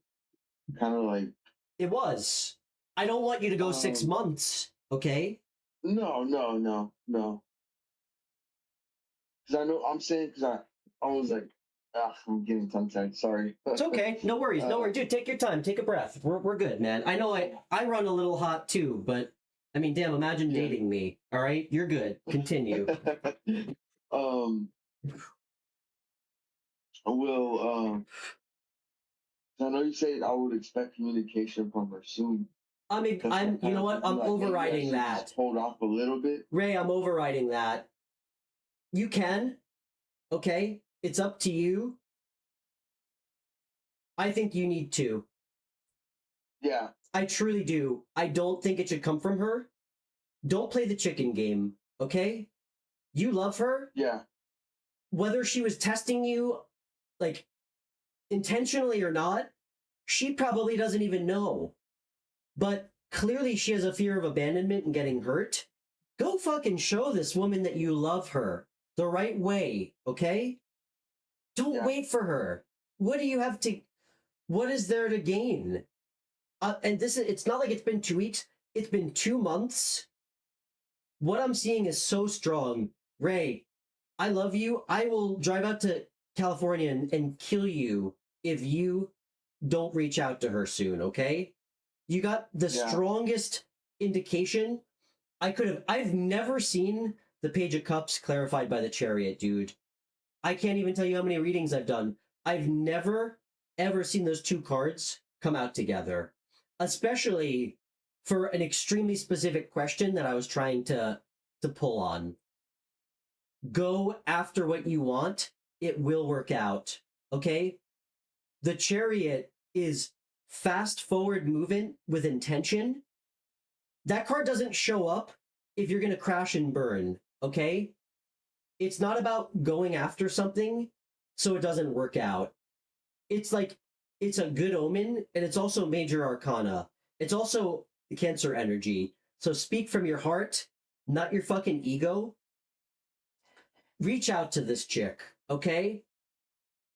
kind of like. It was. I don't want you to go 6 months, okay? No. Because I know I'm saying, because I was like, I'm getting tongue tied. Sorry. It's okay. No worries. No worries. Dude, take your time. Take a breath. We're good, man. I know I run a little hot too, but I mean, damn, imagine dating me. All right? You're good. Continue. I know you said I would expect communication from her soon. You know what? I'm overriding that. Hold off a little bit. Ray, I'm overriding that. You can. Okay? It's up to you. I think you need to. Yeah. I truly do. I don't think it should come from her. Don't play the chicken game, okay? You love her. Yeah. Whether she was testing you, like, intentionally or not, she probably doesn't even know. But clearly she has a fear of abandonment and getting hurt. Go fucking show this woman that you love her the right way, okay? Don't wait for her. What is there to gain? And it's not like it's been 2 weeks. It's been 2 months. What I'm seeing is so strong. Ray, I love you. I will drive out to California and kill you if you don't reach out to her soon, okay? You got the strongest indication. I've never seen the Page of Cups clarified by the Chariot, dude. I can't even tell you how many readings I've done. I've never, ever seen those two cards come out together, especially for an extremely specific question that I was trying to pull on. Go after what you want. It will work out, okay? The Chariot is fast forward movement with intention. That card doesn't show up if you're going to crash and burn, okay? It's not about going after something so it doesn't work out. It's like, it's a good omen, and it's also major arcana. It's also the Cancer energy. So speak from your heart, not your fucking ego. Reach out to this chick, okay?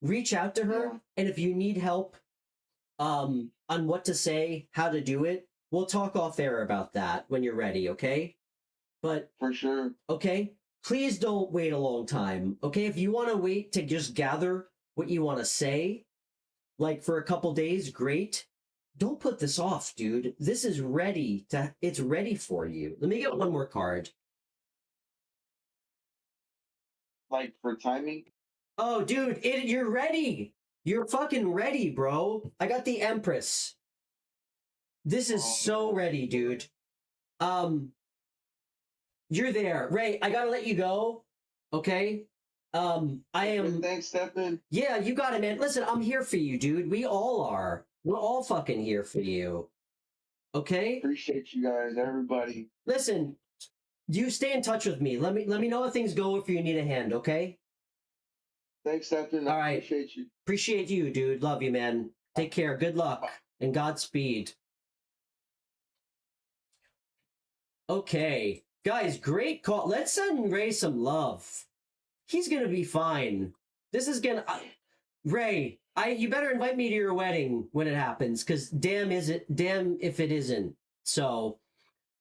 Reach out to her, and if you need help on what to say, how to do it, we'll talk off air about that when you're ready, okay? But for sure. Okay? Please don't wait a long time, okay? If you want to wait to just gather what you want to say, like for a couple days, great. Don't put this off, dude. This is it's ready for you. Let me get one more card. Like for timing? Oh, dude, you're ready. You're fucking ready, bro. I got the Empress. This is so ready, dude. You're there. Ray, I gotta let you go. Okay? I am... Thanks, Stefan. Yeah, you got it, man. Listen, I'm here for you, dude. We all are. We're all fucking here for you. Okay? Appreciate you guys, everybody. Listen, you stay in touch with me. Let me know how things go if you need a hand, okay? Thanks, Stefan. All right. Appreciate you. Appreciate you, dude. Love you, man. Take care. Good luck. And Godspeed. Okay. Guys, great call. Let's send Ray some love. He's gonna be fine. This is gonna... Ray, you better invite me to your wedding when it happens, because damn if it isn't. So,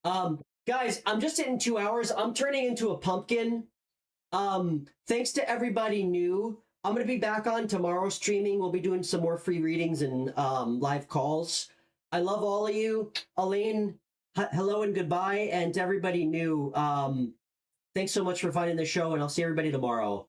guys, I'm just hitting 2 hours. I'm turning into a pumpkin. Thanks to everybody new. I'm gonna be back on tomorrow streaming. We'll be doing some more free readings and live calls. I love all of you. Elaine, hello and goodbye. And to everybody new, thanks so much for finding the show, and I'll see everybody tomorrow.